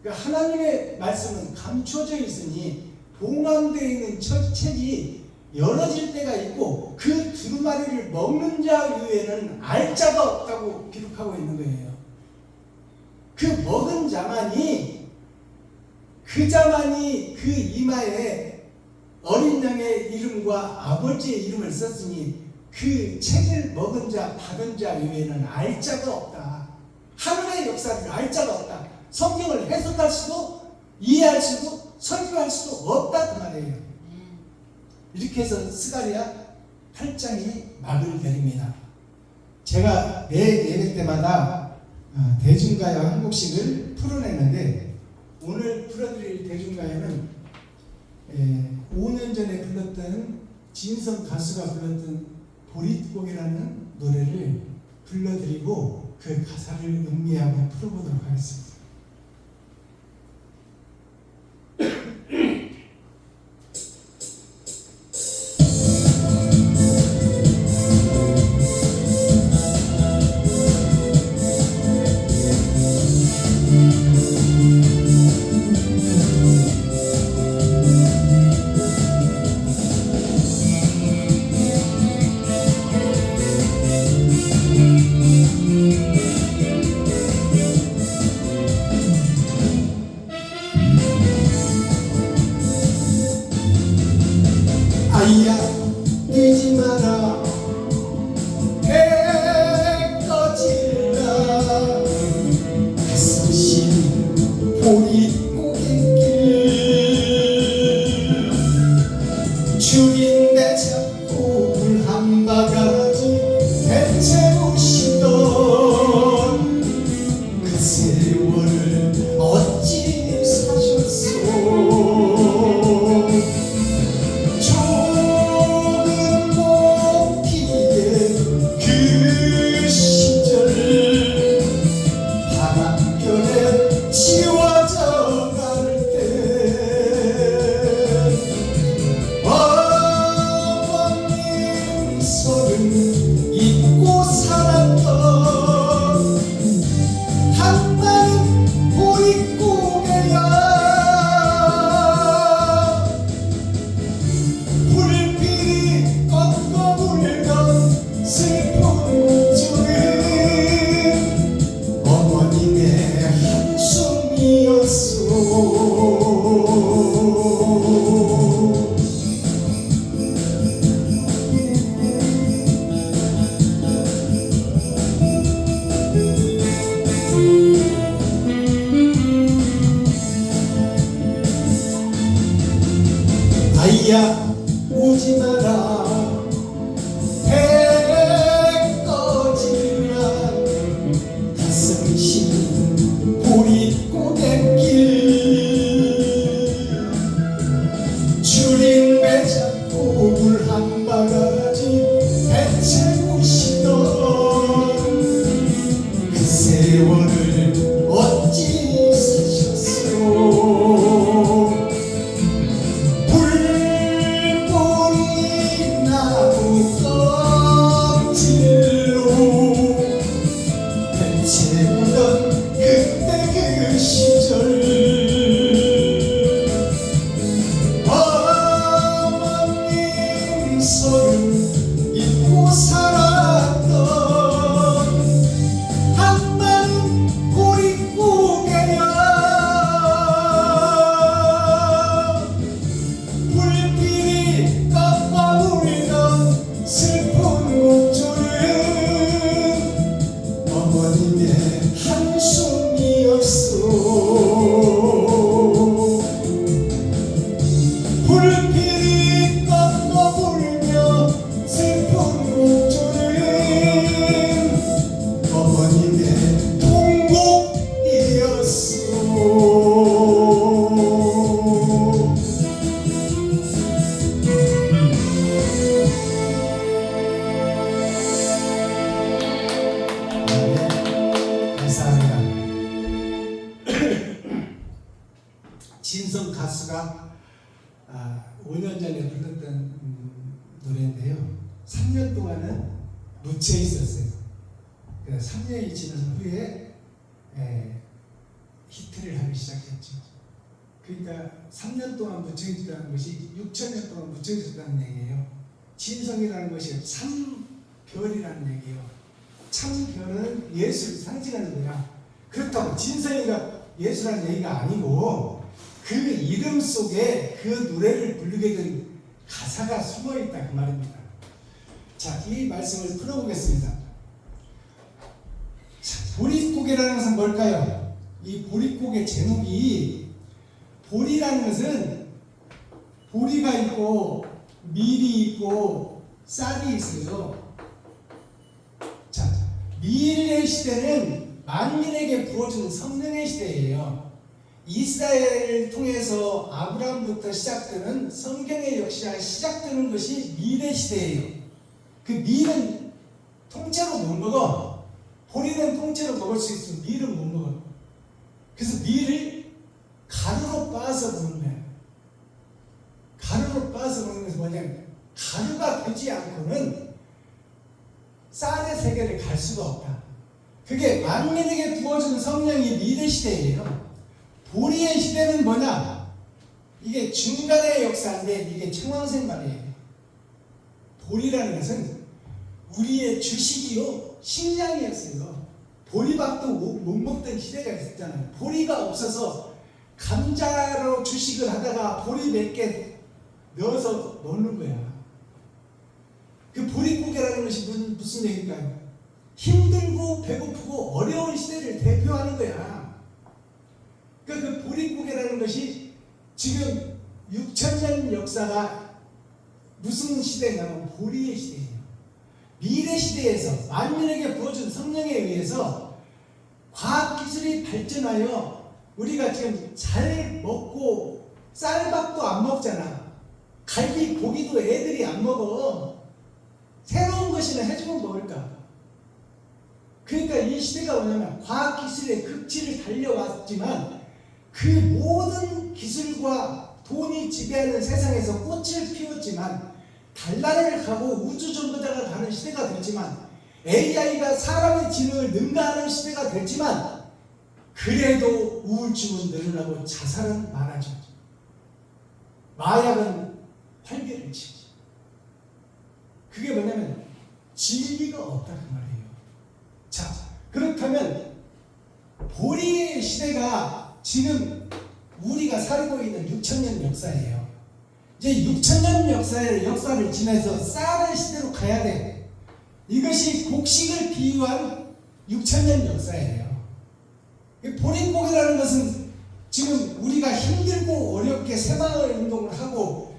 그러니까 하나님의 말씀은 감춰져 있으니 봉함되어 있는 책이 열어질 때가 있고 그 두루마리를 먹는 자 위에는 알 자가 없다고 기록하고 있는 거예요. 그 먹은 자만이 그 이마에 어린 양의 이름과 아버지의 이름을 썼으니 그 책을 먹은 자 받은 자 외에는 알 자가 없다. 하늘의 역사를 알 자가 없다. 성경을 해석할 수도 이해할 수도 설교할 수도 없다 그 말이에요. 이렇게 해서 스가랴 8장이 막을 내립니다. 제가 매 예배 때마다 대중가요 한 곡씩을 풀어내는데 오늘 풀어드릴 대중가요는 5년 전에 불렀던 진성 가수가 불렀던 보릿고개라는 노래를 불러드리고 그 가사를 음미하고 풀어보도록 하겠습니다. 3년간은 묻혀 있었어요. 그래서 3년이 지난 후에 히트를 하기 시작했죠. 그러니까 3년 동안 묻혀 있었다는 것이 6천년 동안 묻혀 있었다는 얘기예요. 진성이라는 것이 참별이라는 얘기예요. 참별은 예수를 상징하는 거야. 그렇다고 진성이가 예수라는 얘기가 아니고 그 이름 속에 그 노래를 부르게 된 가사가 숨어 있다 그 말입니다. 자, 이 말씀을 풀어보겠습니다. 자, 보릿고개라는 것은 뭘까요? 이 보릿고개 제목이, 보리라는 것은 보리가 있고 밀이 있고 쌀이 있어요. 자, 밀의 시대는 만민에게 부어준 성령의 시대예요. 이스라엘을 통해서 아브라함부터 시작되는 성경의 역사가 시작되는 것이 밀의 시대예요. 그 밀은 통째로 못 먹어. 보리는 통째로 먹을 수 있으면 밀은 못 먹어. 그래서 밀을 가루로 빻아서 먹는 거예요. 가루로 빻아서 먹는 것은 뭐냐면 가루가 되지 않고는 쌀의 세계를 갈 수가 없다. 그게 만민에게 부어준 성령이 밀의 시대예요. 보리의 시대는 뭐냐? 이게 중간의 역사인데 이게 청왕생 말이에요. 보리라는 것은 우리의 주식이요 식량이었어요. 보리밥도 못 먹던 시대가 있었잖아요. 보리가 없어서 감자로 주식을 하다가 보리 몇 개 넣어서 먹는 거야. 그 보릿고개라는 것이 무슨 얘기일까요? 힘들고 배고프고 어려운 시대를 대표하는 거야. 그러니까 그 보릿고개라는 것이 지금 6천년 역사가 무슨 시대냐면 보리의 시대예요. 미래 시대에서 만민에게 부어준 성령에 의해서 과학기술이 발전하여 우리가 지금 잘 먹고 쌀밥도 안 먹잖아. 갈비 고기도 애들이 안 먹어. 새로운 것이나 해주면 먹을까? 그러니까 이 시대가 뭐냐면 과학기술의 극치를 달려왔지만 그 모든 기술과 돈이 지배하는 세상에서 꽃을 피웠지만 달나라를 가고 우주정거장을 가는 시대가 됐지만 AI가 사람의 지능을 능가하는 시대가 됐지만 그래도 우울증은 늘어나고 자살은 많아져. 마약은 활개를 치고. 그게 뭐냐면 진리가 없다 그 말이에요. 자, 그렇다면 보리의 시대가 지금 우리가 살고 있는 6천년 역사예요. 이제 6천년 역사를 지나서 쌀의 시대로 가야 돼. 이것이 곡식을 비유한 6천년 역사예요. 보릿고개라는 것은 지금 우리가 힘들고 어렵게 새마을 운동을 하고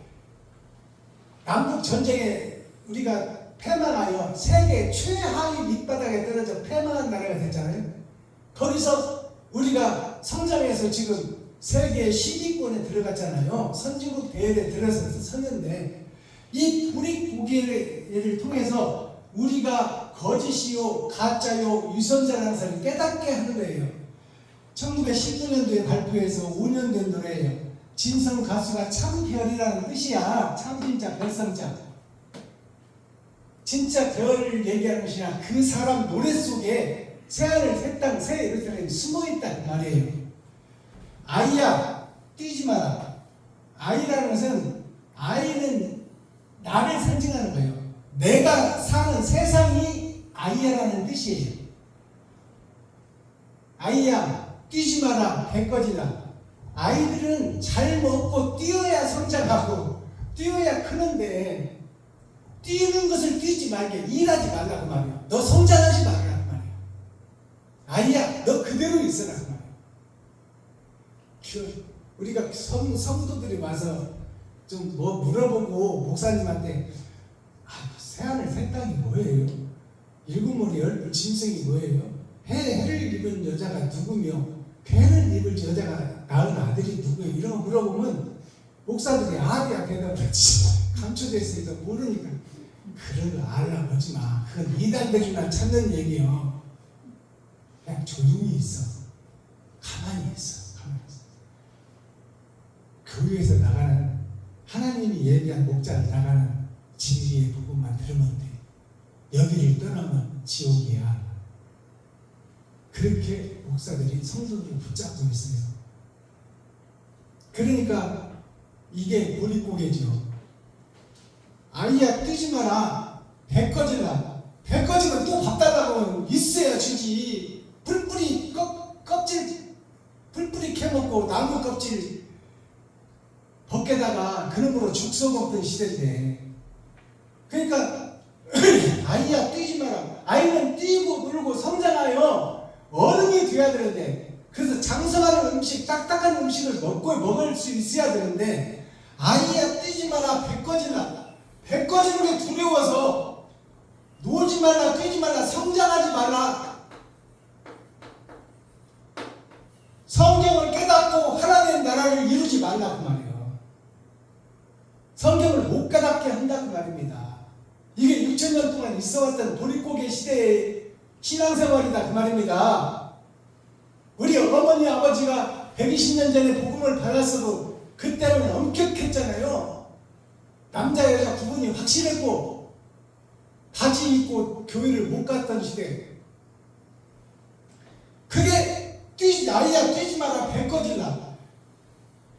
남북 전쟁에 우리가 패망하여 세계 최하위 밑바닥에 떨어져 패망한 나라가 됐잖아요. 거기서 우리가 성장해서 지금 세계 10위권에 들어갔잖아요. 선진국 대회에 들어서 섰는데 이 보릿고개를 통해서 우리가 거짓이요 가짜요 유선자라는 것을 깨닫게 하는 거예요. 1919년도에 발표해서 5년 된 노래예요. 진성 가수가 참별이라는 뜻이야. 참진자 별성자. 진짜 별을 얘기하는 것이나 그 사람 노래 속에 새하늘 새땅 새 이런 사람이 숨어있다는 말이에요. 아이야 뛰지 마라. 아이라는 것은 아이는 나를 상징하는 거예요. 내가 사는 세상이 아이야라는 뜻이에요. 아이야 뛰지 마라 배꺼지라. 아이들은 잘 먹고 뛰어야 성장하고 뛰어야 크는데 뛰는 것을 뛰지 말게 일하지 말라고 말이야. 너 성장하지 말라고 말이야. 아이야 너 그대로 있어라 그 말이야. 우리가 성도들이 와서 좀 뭐 물어보고 목사님한테 새하늘 새 땅이 뭐예요? 일곱 머리 열불 짐승이 뭐예요? 해를 입은 여자가 누구며 배를 입을 여자가 낳은 아들이 누구예요? 이런 거 물어보면 목사들이 아리야 대답하지. 감춰져 있으니까 모르니까 그런 거 알아보지 마. 그건 이단들이나 찾는 얘기요. 그냥 조용히 있어. 가만히 있어. 가만히 있어. 교회에서 나가는 하나님이 얘기한 목자를 나가는 진리의 부분만 들으면 돼. 여기를 떠나면 지옥이야. 그렇게 목사들이 성도들을 붙잡고 있어요. 그러니까 이게 보릿고개죠. 아이야 뛰지 마라. 배 꺼질라. 배 꺼지면 또 밥 달라고 있어야 주지. 뿔뿔이 껍질 뿔뿔이 캐먹고 나무 껍질 벗겨다가 그놈으로 죽 써먹던 시대인데, 그러니까 아이야 뛰지 마라. 아이는 뛰고 놀고 성장하여 어른이 돼야 되는데, 그래서 장성하는 음식, 딱딱한 음식을 먹을 수 있어야 되는데, 아이야 뛰지 마라. 배 꺼질라. 배 꺼지는 게 두려워서 놀지 말라, 뛰지 말라, 성장하지 말라. 성경을 깨닫고 하나님의 나라를 이루지 말라고 말이에요. 성경을 못 깨닫게 한다고 말입니다. 이게 6,000년 동안 있어왔던 보릿고개 시대의 신앙생활이다 그 말입니다. 우리 어머니 아버지가 120년 전에 복음을 받았어도 그때는 엄격했잖아요. 남자 여자 구분이 확실했고 바지 입고 교회를 못 갔던 시대. 그게 아이야 뛰지 마라, 배 꺼질라.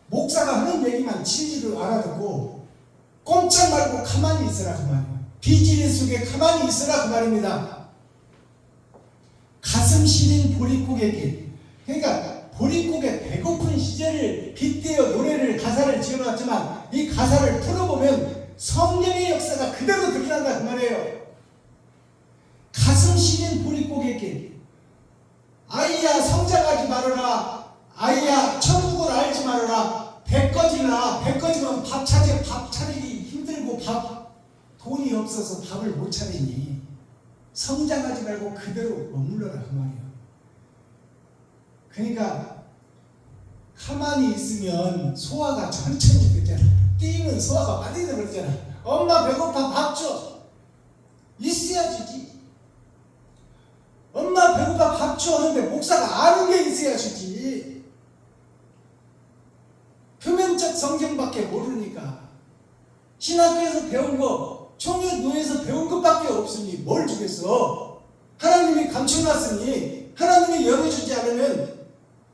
목사가 하는 얘기만 진리를 알아듣고 꼼짝 말고 가만히 있으라 그 말이에요. 비지리 속에 가만히 있으라 그 말입니다. 가슴 시린 보릿고개 길. 그러니까 보릿고개 배고픈 시절을 빗대어 노래를 가사를 지어놨지만 이 가사를 풀어보면 성령의 역사가 그대로 드러난다 그 말이에요. 가슴 시린 보릿고개 길. 아이야 성장하지 말아라. 아이야 천국을 알지 말아라. 배 꺼지라. 배 꺼지면 밥 차리기 힘들고 돈이 없어서 밥을 못 차리니 성장하지 말고 그대로 머물러라 그 말이에요. 그러니까 가만히 있으면 소화가 천천히 되잖아. 뛰면 소화가 많이 되잖아. 엄마 배고파 밥 줘. 있어야 주지. 엄마 배고파 밥 줘 하는데 목사가 아는 게 있어야 주지. 표면적 성경밖에 모르니까 신학교에서 배운 거, 총회노예에서 배운 것밖에 없으니 뭘 주겠어. 하나님이 감춰놨으니 하나님이 열어주지 않으면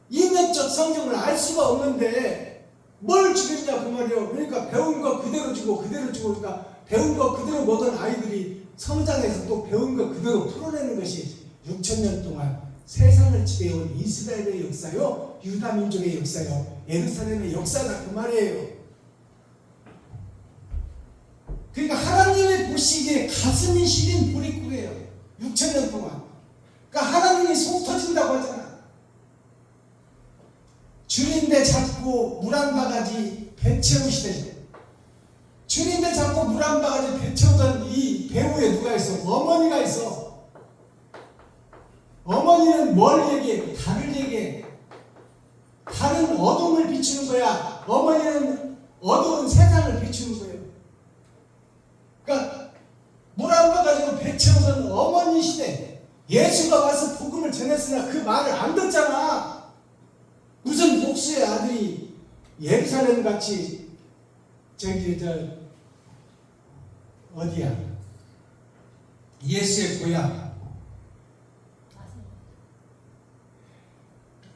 이면적 성경을 알 수가 없는데 뭘 주겠냐 그 말이에요. 그러니까 배운 거 그대로 주고 그러니까 배운 거 그대로 모든 아이들이 성장해서 또 배운 거 그대로 풀어내는 것이 6,000년 동안 세상을 지배해온 이스라엘의 역사요, 유다 민족의 역사요, 예루살렘의 역사다 그 말이에요. 그러니까 하나님의 보시기에 가슴이 시린 보릿고개예요. 6,000년 동안. 그러니까 하나님이 속 터진다고 하잖아. 줄인데 잡고 물 한 바가지 배 채우시되, 줄인데 잡고 물 한 바가지 배 채우던 이 배후에 누가 있어? 어머니가 있어. 어머니는 뭘 얘기해? 달을 얘기해. 달은 어둠을 비추는 거야. 어머니는 어두운 세상을 비추는 거예요. 그러니까 물 한 바가지로 배 채우던 어머니 시대, 예수가 와서 복음을 전했으나 그 말을 안 듣잖아. 무슨 목수의 아들이 예루살렘 같이 어디야? 예수의 고향.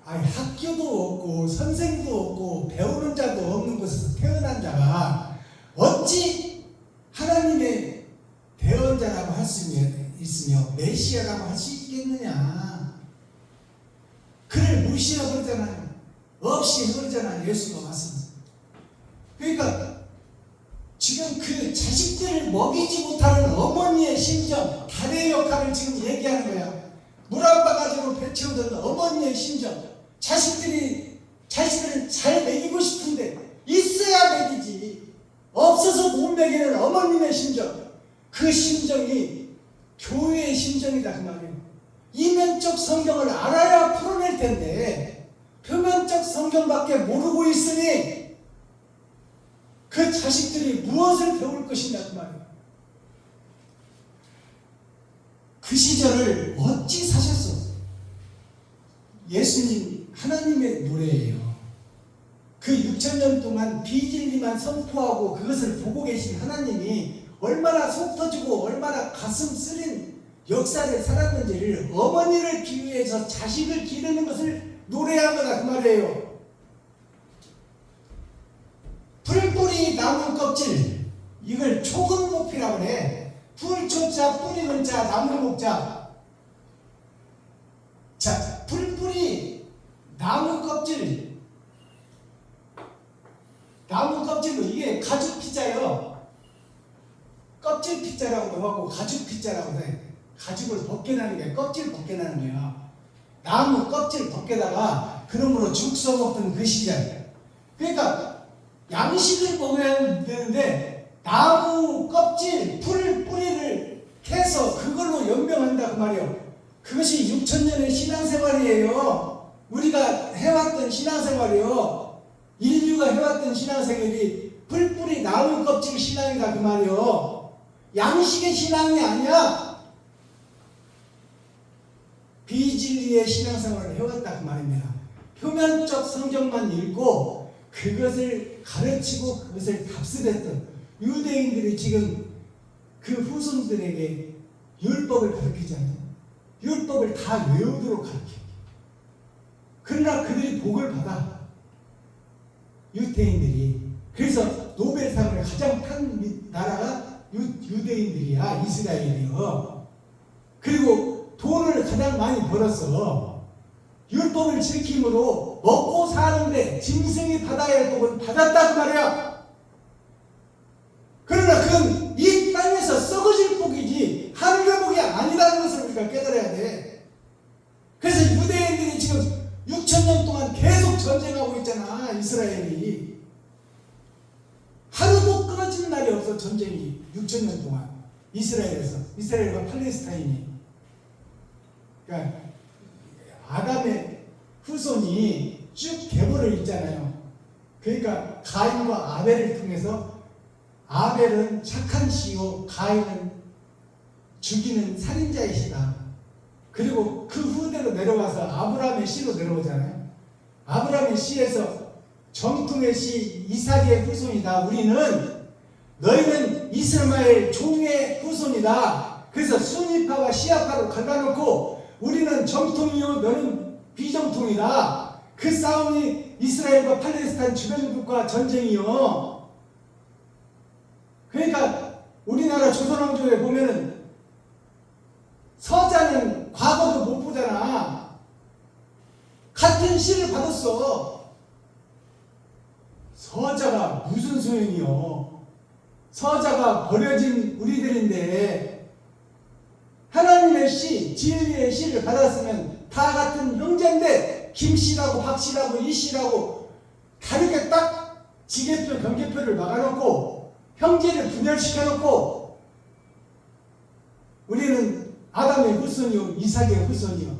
아니 학교도 없고 선생도 없고 배우는 자도 없는 곳에서 태어난 자가 어찌 하나님의 대언자라고 할 수 있으며 메시아라고 할 수 있겠느냐. 그를 무시해버리잖아요. 없이 해버리잖아요. 예수가 왔습니다. 그러니까 지금 그 자식들을 먹이지 못하는 어머니의 심정, 달의 역할을 지금 얘기하는 거야. 물 한 바가지로 배 채우던 어머니의 심정. 자식들을 잘 먹이고 싶은데 있어야 먹이지. 없어서 못 먹이는 어머님의 심정. 그 심정이 교회의 심정이다 그 말이에요. 이면적 성경을 알아야 풀어낼 텐데 표면적 성경밖에 모르고 있으니 그 자식들이 무엇을 배울 것이냐 그 말이에요. 그 시절을 어찌 사셨어? 예수님 하나님의 노래예요. 그 6,000년 동안 비진리만 선포하고 그것을 보고 계신 하나님이 얼마나 속 터지고 얼마나 가슴 쓰린 역사를 살았는지를 어머니를 비유해서 자식을 기르는 것을 노래한 거다 그 말이에요. 풀뿌리 나무 껍질, 이걸 초근목피라고 그래. 풀초자 뿌리 근자 나무 목자. 자, 풀뿌리 나무 껍질, 나무 껍질로 이게 가죽 피자예요. 껍질 피자라고도 하고 가죽 피자라고 해. 가죽을 벗겨내는 게 껍질 벗겨내는 거야. 나무 껍질 벗겨다가 그놈으로 죽 써먹던 그 시절. 그러니까 양식을 먹어야 되는데 나무 껍질 풀 뿌리를 캐서 그걸로 연명한다 그 말이에요. 그것이 6,000년의 신앙생활이에요. 우리가 해왔던 신앙생활이요. 인류가 해왔던 신앙생활이 풀뿌리 나무 껍질 신앙이다 그 말이요. 양식의 신앙이 아니야. 비진리의 신앙생활을 해왔다 그 말입니다. 표면적 성경만 읽고 그것을 가르치고 그것을 답습했던 유대인들이 지금 그 후손들에게 율법을 가르치잖아요. 율법을 다 외우도록 가르쳐요. 그러나 그들이 복을 받아. 유대인들이. 그래서 노벨상을 가장 탄 나라가 유대인들이야. 이스라엘이요. 그리고 돈을 가장 많이 벌었어. 율법을 지킴으로 먹고 사는데 짐승이 받아야 할 복은 받았다 그 말이야. 그러나 그건 이 땅에서 썩어질 복이지 하늘의 복이 아니라는 것을 우리가 깨달아야 돼. 그래서 유대인들이 지금 6,000년 동안 계속 전쟁하고 있잖아. 이스라엘이 하루도 끊어지는 날이 없어. 전쟁이 6,000년 동안 이스라엘에서, 이스라엘과 팔레스타인이. 그러니까 아담의 후손이 쭉 계보를 잇잖아요. 그러니까 가인과 아벨을 통해서 아벨은 착한 시요 가인은 죽이는 살인자이시다. 그리고 그 후대로 내려와서 아브라함의 씨로 내려오잖아요. 아브라함의 씨에서 정통의 씨 이삭의 후손이다. 우리는 너희는 이스마엘 종의 후손이다. 그래서 순위파와 시아파로 갈라놓고 우리는 정통이요 너는 비정통이다. 그 싸움이 이스라엘과 팔레스타인 주변국과 전쟁이요. 그러니까 우리나라 조선왕조에 보면은 서자는 과거도 못 보잖아. 같은 시를 받았어. 서자가 무슨 소용이요. 서자가 버려진 우리들인데 하나님의 시, 진리의 시를 받았으면 다 같은 형제인데 김씨라고 박씨라고 이씨라고 다르게 딱 지계표, 경계표를 막아놓고 형제를 분열시켜놓고 우리는 아담의 후손이요 이삭의 후손이요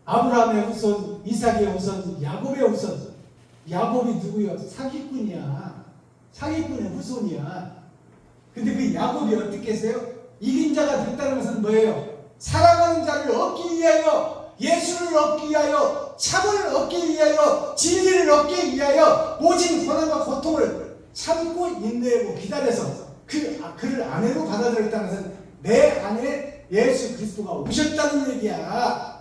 아브라함의 후손, 이삭의 후손, 야곱의 후손. 야곱이 누구요? 사기꾼이야. 사기꾼의 후손이야. 근데 그 야곱이 어떻게 했어요? 이긴 자가 됐다는 것은 뭐예요? 사랑하는 자를 얻기 위하여, 예수를 얻기 위하여, 참을 얻기 위하여, 진리를 얻기 위하여 모진 고난과 고통을 참고 인내하고 기다려서 그를 아내로 받아들였다는 것은 내 안에 예수 그리스도가 오셨다는 얘기야.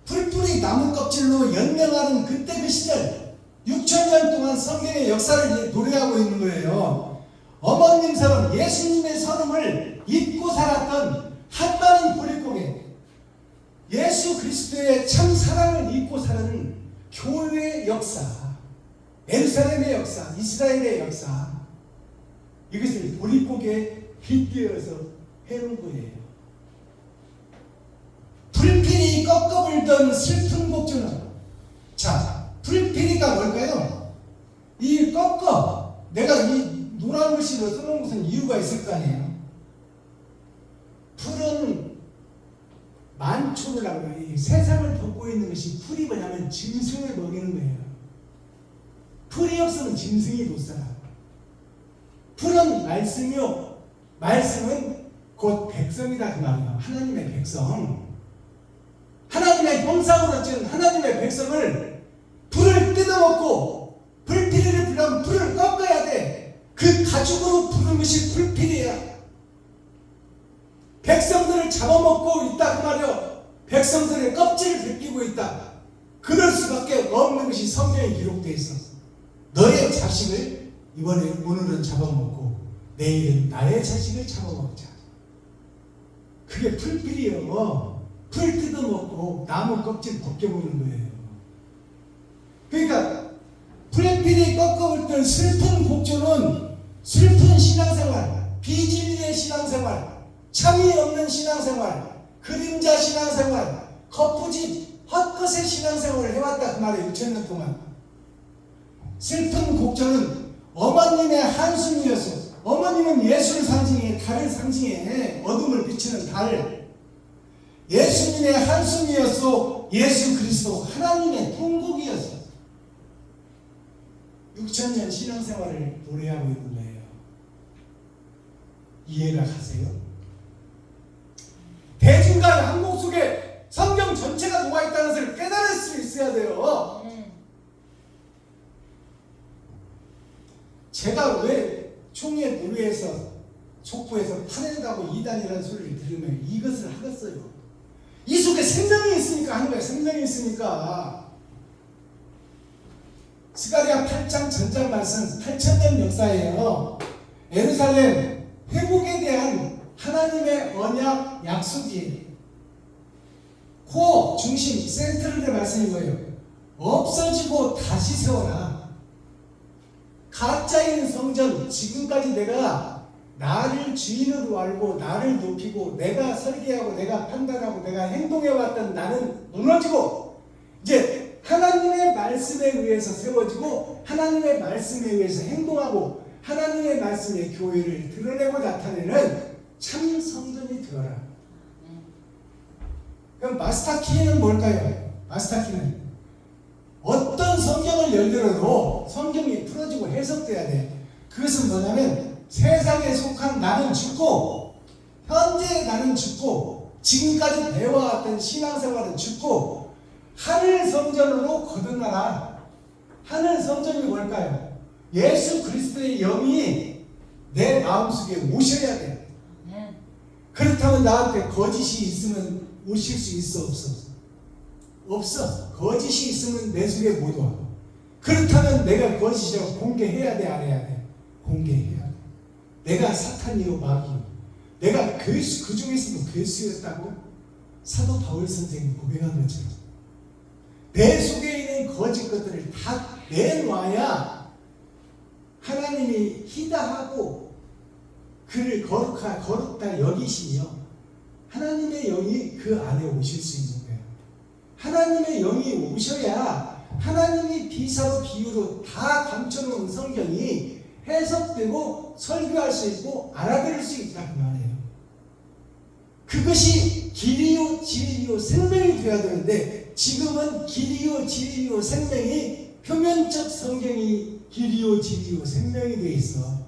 풀뿌리 나무 껍질로 연명하는 그때 그 시절 6,000년 동안 성경의 역사를 노래하고 있는 거예요. 어머님 서름, 예수님의 서름을 잊고 살았던 한반인 보릿고개, 예수 그리스도의 참 사랑을 잊고 사는 교회의 역사, 예루살렘의 역사, 이스라엘의 역사, 이것을 보릿고개에 빗대어서 해놓은 거예요. 불필이 꺾어불던 슬픈 곡조는, 자, 불필이가 뭘까요? 이 꺾어, 내가 이 노란 글씨로 써놓은 것은 이유가 있을 거 아니에요. 풀은 만초를 하고 세상을 덮고 있는 것이 풀이 뭐냐면 짐승을 먹이는 거예요. 풀이 없으면 짐승이 못 살아. 풀은 말씀이요, 말씀은 곧 백성이다 그 말이에요. 하나님의 백성, 하나님의 형상으로 지은 하나님의 백성을 불을 뜯어먹고 불피리를 그럼 불을 꺾어야 돼. 그 가죽으로 부른 것이 불필이야. 백성들을 잡아먹고 있다 그 말이요. 백성들의 껍질을 벗기고 있다. 그럴 수밖에 없는 것이 성경에 기록되어 있어. 너의 자식을 오늘은 잡아먹고 내일은 나의 자식을 잡아먹자. 그게 풀필이요. 풀 뜯어먹고 나무 껍질 벗겨먹는 거예요. 그러니까 풀필이 꺾어올 슬픈 복조는 슬픈 신앙생활, 비진리의 신앙생활, 참이 없는 신앙생활, 그림자 신앙생활, 거푸집, 헛것의 신앙생활을 해왔다 그 말이에요. 6,000년 동안. 슬픈 곡조는 어머님의 한숨이었어. 어머님은 예수를 상징해, 달을 상징해. 어둠을 비추는 달. 예수님의 한숨이었어. 예수 그리스도 하나님의 통곡이었어. 6,000년 신앙생활을 노래하고 있는 거예요. 이해가 가세요? 대중가의 한곡 속에 성경 전체가 녹아있다는 것을 깨달을 수 있어야 돼요. 제가 왜 총회 노래에서 족보에서 파낸다고 이단이라는 소리를 들으면 이것을 하겠어요. 이 속에 생명이 있으니까 하는 거예요. 생명이 있으니까. 스가랴 8장 전장 말씀 8,000년 역사예요. 예루살렘 회복에 대한 하나님의 언약 약속이에요. 코어 중심 센터를 말씀인 거예요. 없어지고 다시 세워라. 가짜인 성전, 지금까지 내가 나를 주인으로 알고 나를 높이고 내가 설계하고 내가 판단하고 내가 행동해왔던 나는 무너지고 이제 하나님의 말씀에 의해서 세워지고 하나님의 말씀에 의해서 행동하고 하나님의 말씀의 교회를 드러내고 나타내는 참 성전이 되어라. 그럼 마스터키는 뭘까요? 마스터키는 어떤 성경을 열더라도 성경이 풀어지고 해석돼야 돼. 그것은 뭐냐면 세상에 속한 나는 죽고 현재 나는 죽고 지금까지 배워왔던 신앙생활은 죽고 하늘 성전으로 거듭나라. 하늘 성전이 뭘까요? 예수 그리스도의 영이 내 마음속에 오셔야 돼. 그렇다면 나한테 거짓이 있으면 오실 수 있어 없어? 없어. 거짓이 있으면 내 속에 못 와. 그렇다면 내가 거짓이라고 공개해야 돼, 안 해야 돼? 공개해야 돼. 내가 사탄이요 마귀요. 내가 그 중에서도 괴수였다고 사도 바울 선생님이 고백한 것처럼 내 속에 있는 거짓 것들을 다 내놔야 하나님이 희다하고 그를 거룩다 여기시며 하나님의 영이 그 안에 오실 수 있는 거예요. 하나님의 영이 오셔야 하나님이 비사로 비유로 다 감춰놓은 성경이 해석되고 설교할 수 있고 알아들을 수 있다 그 말이에요. 그것이 길이요 진리요 생명이 되어야 되는데 지금은 길이요 진리요 생명이 표면적 성경이 길이요 진리요 생명이 되어 있어.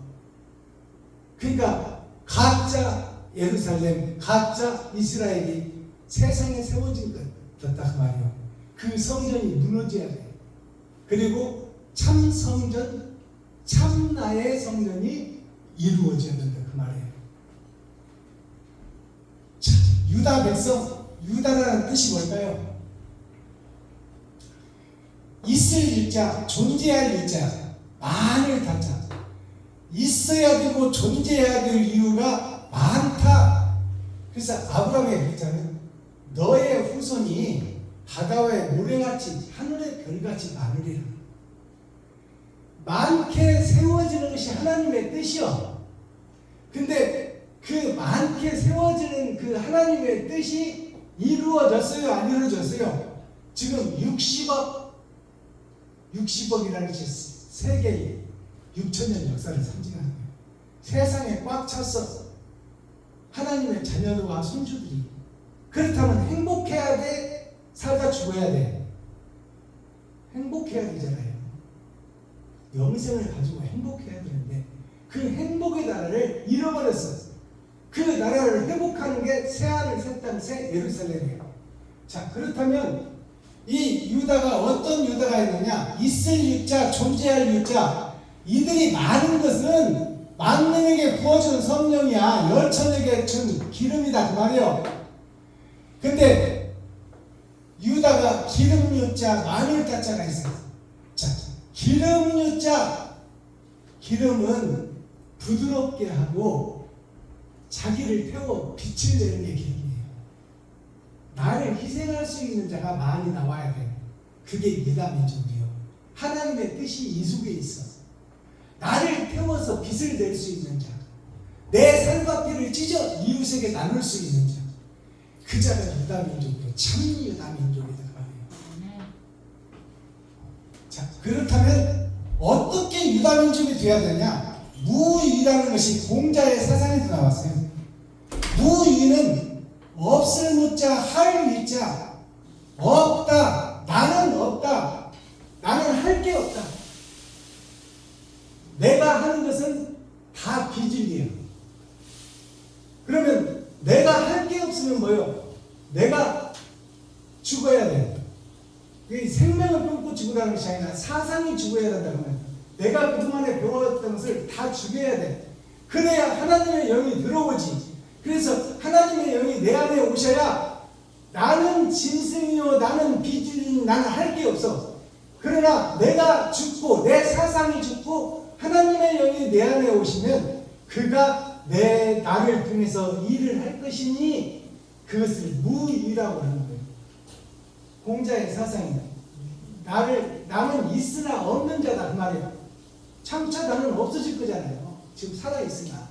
그러니까 가짜 예루살렘, 가짜 이스라엘이 세상에 세워진 것 같다 그 말이에요. 그 성전이 무너져야 돼. 그리고 참 성전, 참 나의 성전이 이루어져야 된다 그 말이에요. 자, 유다 백성, 유다라는 뜻이 뭘까요? 있을 일자, 존재할 일자, 많을 다자. 있어야 되고 존재해야 될 이유가 많다. 그래서 아브라함이 그랬잖아요. 너의 후손이 바다의 모래같이 하늘의 별같이 많으리라. 많게 세워지는 것이 하나님의 뜻이요. 근데 그 많게 세워지는 그 하나님의 뜻이 이루어졌어요? 안 이루어졌어요? 지금 60억이라는 것이 세계의 6,000년 역사를 상징하는 거예요. 세상에 꽉 찼어. 하나님의 자녀와 손주들이. 그렇다면 행복해야 돼? 살다 죽어야 돼? 행복해야 되잖아요. 영생을 가지고 행복해야 되는데 그 행복의 나라를 잃어버렸어. 그 나라를 회복하는 게 새하늘 새 땅 새 예루살렘이에요. 자, 그렇다면 이 유다가 어떤 유다가 있느냐? 있을 유자, 존재할 유자, 이들이 많은 것은 만민에게 부어준 성령이야. 열천에게 준 기름이다 그 말이에요. 근데 유다가 기름유자 만일자자가 있어요. 자, 기름유자, 기름은 부드럽게 하고 자기를 태워 빛을 내는 게 기름이에요. 나를 희생할 수 있는 자가 많이 나와야 돼. 그게 유다 민족이에요. 하나님의 뜻이 이 속에 있어. 나를 태워서 빛을 낼 수 있는 자, 내 살과 피를 찢어 이웃에게 나눌 수 있는 자, 그 자가 유다 민족이에요. 참 유다 민족이다 말이에요. 자, 그렇다면 어떻게 유다 민족이 되어야 되냐? 무유라는 것이 공자의 사상에서 나왔어요. 무유는 없을 무자, 할 위자, 없다, 나는 없다, 나는 할 게 없다. 내가 하는 것은 다 비질이에요. 그러면 내가 할 게 없으면 뭐요? 내가 죽어야 돼. 생명을 끊고 죽으라는 것이 아니라 사상이 죽어야 된다는 거예요. 내가 그동안에 배워왔던 것을 다 죽여야 돼. 그래야 하나님의 영이 들어오지. 그래서 하나님의 영이 내 안에 오셔야 나는 짐승이요, 나는 비질이니 나는 할 게 없어. 그러나 내가 죽고 내 사상이 죽고 하나님의 영이 내 안에 오시면 그가 나를 통해서 일을 할 것이니 그것을 무유라고 하는 거예요. 공자의 사상입니다. 나는 있으나 없는 자다 그 말이에요. 장차 나는 없어질 거잖아요. 지금 살아있으나.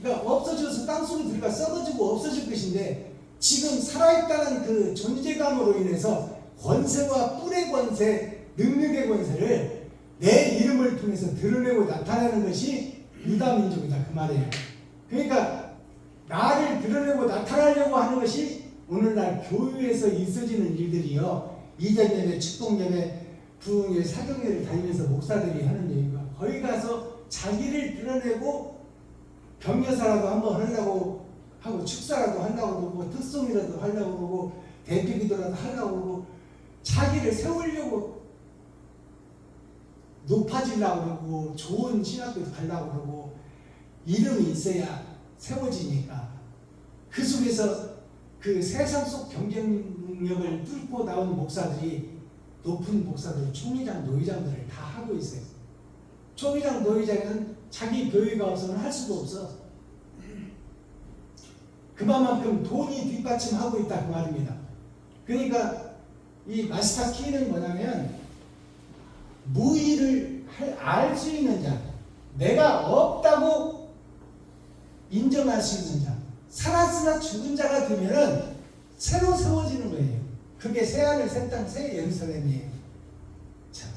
그러니까 없어져서 땅속에 들어가 썩어지고 없어질 것인데 지금 살아있다는 그 존재감으로 인해서 권세와 뿔의 권세, 능력의 권세를 내 이름을 통해서 드러내고 나타내는 것이 유다 민족이다 그 말이에요. 그러니까 나를 드러내고 나타나려고 하는 것이 오늘날 교회에서 있어지는 일들이요. 이전 예배, 축복 예배, 부흥회, 사경회를 다니면서 목사들이 하는 얘기가 거기 가서 자기를 드러내고 병여사라도 한번 하려고 하고 축사라도 하려고 그러고 특송이라도 하려고 그러고 대표기도라도 하려고 그러고 자기를 세우려고 높아지려고 그러고 좋은 신학교도 가려고 그러고 이름이 있어야 세워지니까 그 속에서 그 세상 속 경쟁력을 뚫고 나온 목사들이 높은 목사들, 총회장, 노회장들을 다 하고 있어요. 총회장, 노회장은 자기 교회가 없으면 할 수도 없어. 그만큼 돈이 뒷받침하고 있다 그 말입니다. 그러니까 이 마스터 키는 뭐냐면 무의를 알 수 있는 자, 내가 없다고 인정할 수 있는 자, 살았으나 죽은 자가 되면은 새로 세워지는 거예요. 그게 새하늘 새 땅 새 예루살렘이에요. 자,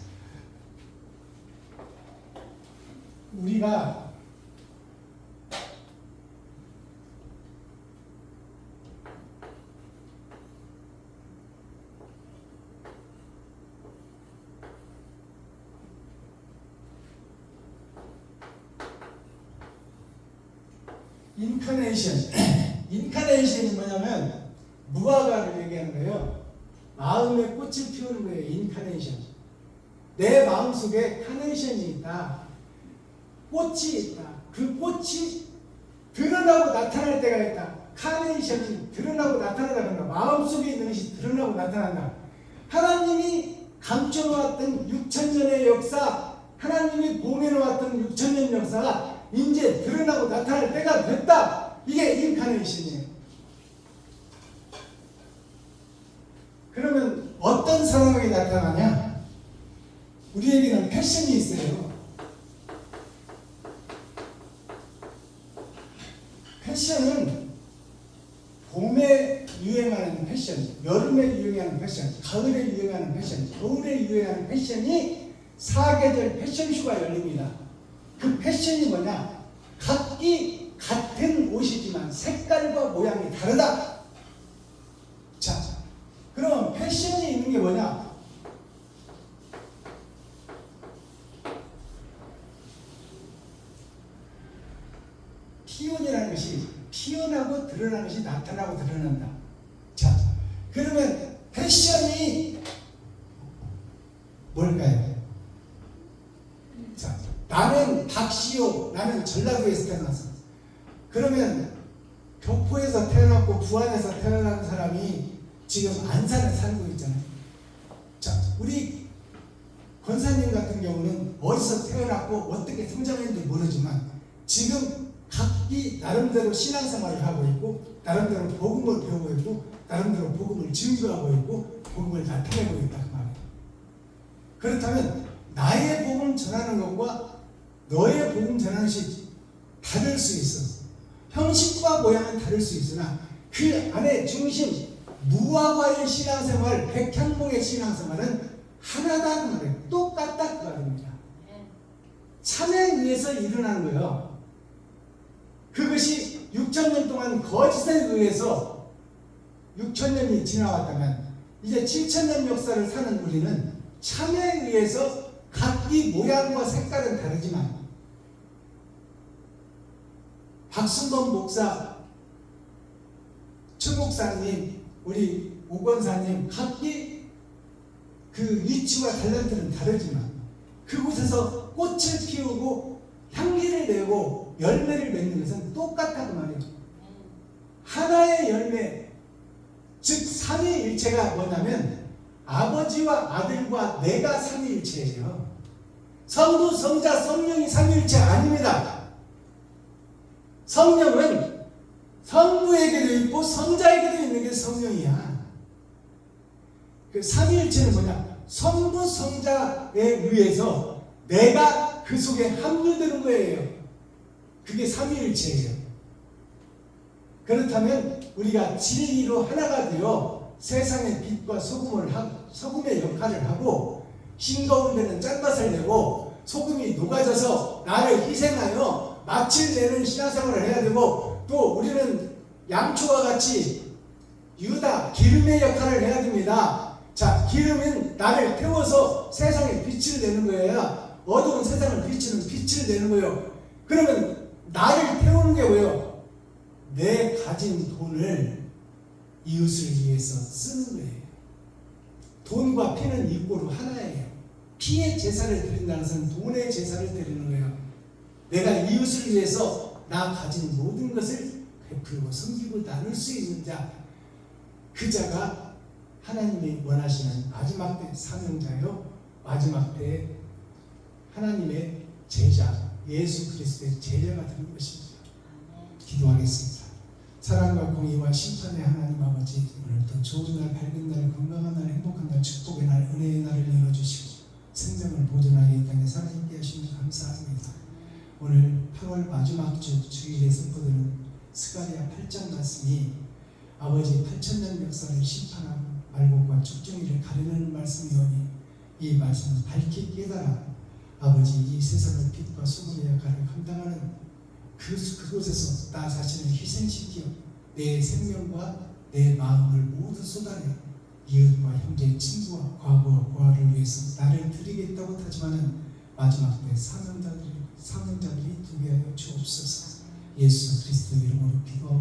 우리가 인카네이션이 뭐냐면 무화과를 얘기하는 거예요. 마음에 꽃을 피우는 거예요. 인카네이션. 내 마음속에 카네이션이 있다. 꽃이 있다. 그 꽃이 드러나고 나타날 때가 있다. 카네이션이 드러나고 나타나다 그런다. 마음속에 있는 것이 드러나고 나타난다. 하나님이 감춰놓았던 6,000년의 역사, 하나님이 봉해놓았던 6,000년 역사가 이제 드러나고 나타날 때가 됐다. 이게 인카네이션이에요. 그러면 어떤 상황이 나타나냐? 우리에게는 패션이 있어요. 패션은 봄에 유행하는 패션, 여름에 유행하는 패션, 가을에 유행하는 패션, 겨울에 유행하는 패션이 사계절 패션쇼가 열립니다. 그 패션이 뭐냐? 각기 같은 옷이지만 색깔과 모양이 다르다. 자, 그럼 패션이 있는 게 뭐냐? 피온이라는 것이 피어나고 드러나는 것이 나타나고 드러난다. 자, 그러면 패션이 뭘까요? 자, 나는 전라도에서 태어났어. 그러면 교포에서 태어났고 부안에서 태어난 사람이 지금 안산에 살고 있잖아요. 자, 우리 권사님 같은 경우는 어디서 태어났고 어떻게 성장했는지 모르지만 지금 각기 나름대로 신앙생활을 하고 있고 나름대로 복음을 배우고 있고 나름대로 복음을 증거하고 있고 복음을 나타내고 있다 그 말이에요. 그렇다면 나의 복음 전하는 것과 너의 복음 전하는 것이 다를 수 있어. 형식과 모양은 다를 수 있으나 그 안에 중심 무화과의 신앙생활, 백향목의 신앙생활은 하나다 그 말이에요. 똑같다 그 말입니다. 참에 의해서 일어나는 거예요. 그것이 6,000년 동안 거짓에 의해서 6,000년이 지나왔다면 이제 7,000년 역사를 사는 우리는 참에 의해서 각기 모양과 색깔은 다르지만 박순범 목사, 최 목사님, 우리 오 권사님 각기 그 위치와 탤런트는 다르지만 그곳에서 꽃을 피우고 향기를 내고 열매를 맺는 것은 똑같다고 말이에요. 하나의 열매, 즉 삼위일체가 뭐냐면 아버지와 아들과 내가 삼위일체예요. 성부, 성자, 성령이 삼위일체 아닙니다. 성령은 성부에게도 있고 성자에게도 있는 게 성령이야. 그 삼위일체는 뭐냐? 성부, 성자에 의해서 내가 그 속에 합류되는 거예요. 그게 삼위일체예요. 그렇다면 우리가 진리로 하나가 되어 세상의 빛과 소금의 역할을 하고 싱거운 데는 짠맛을 내고 소금이 녹아져서 나를 희생하여 맛을 내는 신앙생활을 해야 되고 또 우리는 양초와 같이 유다 기름의 역할을 해야 됩니다. 자, 기름은 나를 태워서 세상에 빛을 내는 거예요. 어두운 세상을 비추는 빛을 내는 거예요. 그러면 나를 태우는 게 뭐예요? 내 가진 돈을 이웃을 위해서 쓰는 거예요. 돈과 피는 이꼬로 하나예요. 피의 제사를 드린다는 것은 돈의 제사를 드리는 거예요. 내가 이웃을 위해서 나 가진 모든 것을 베풀고 섬기고 나눌 수 있는 자, 그 자가 하나님이 원하시는 마지막 때 사명자요, 마지막 때 하나님의 제자, 예수 그리스도의 제자가 되는 것입니다. 기도하겠습니다. 사랑과 공의와 심판의 하나님 아버지, 오늘도 좋은 날, 밝은 날, 건강한 날, 행복한 날, 축복의 날, 은혜의 날을 열어주시고 생명을 보존하게 이 땅에 살아있게 하시니 감사합니다. 오늘 8월 마지막 주일에 선포되는 스가랴 8장 말씀이 아버지 8,000년 역사를 심판하고 말복과 축정일을 가르는 말씀이오니 이 말씀을 밝히 깨달아 아버지 이 세상의 빛과 소금의 역할을 감당하는 그곳에서 나 자신을 희생시켜 내 생명과 내 마음을 모두 쏟아내 이웃과 형제, 친구와 과거와 고아를 위해서 나를 드리겠다고 하지만은 마지막 때 사명자들이 두게 하여 주옵소서. 예수 그리스도 이름으로 기도하옵소서.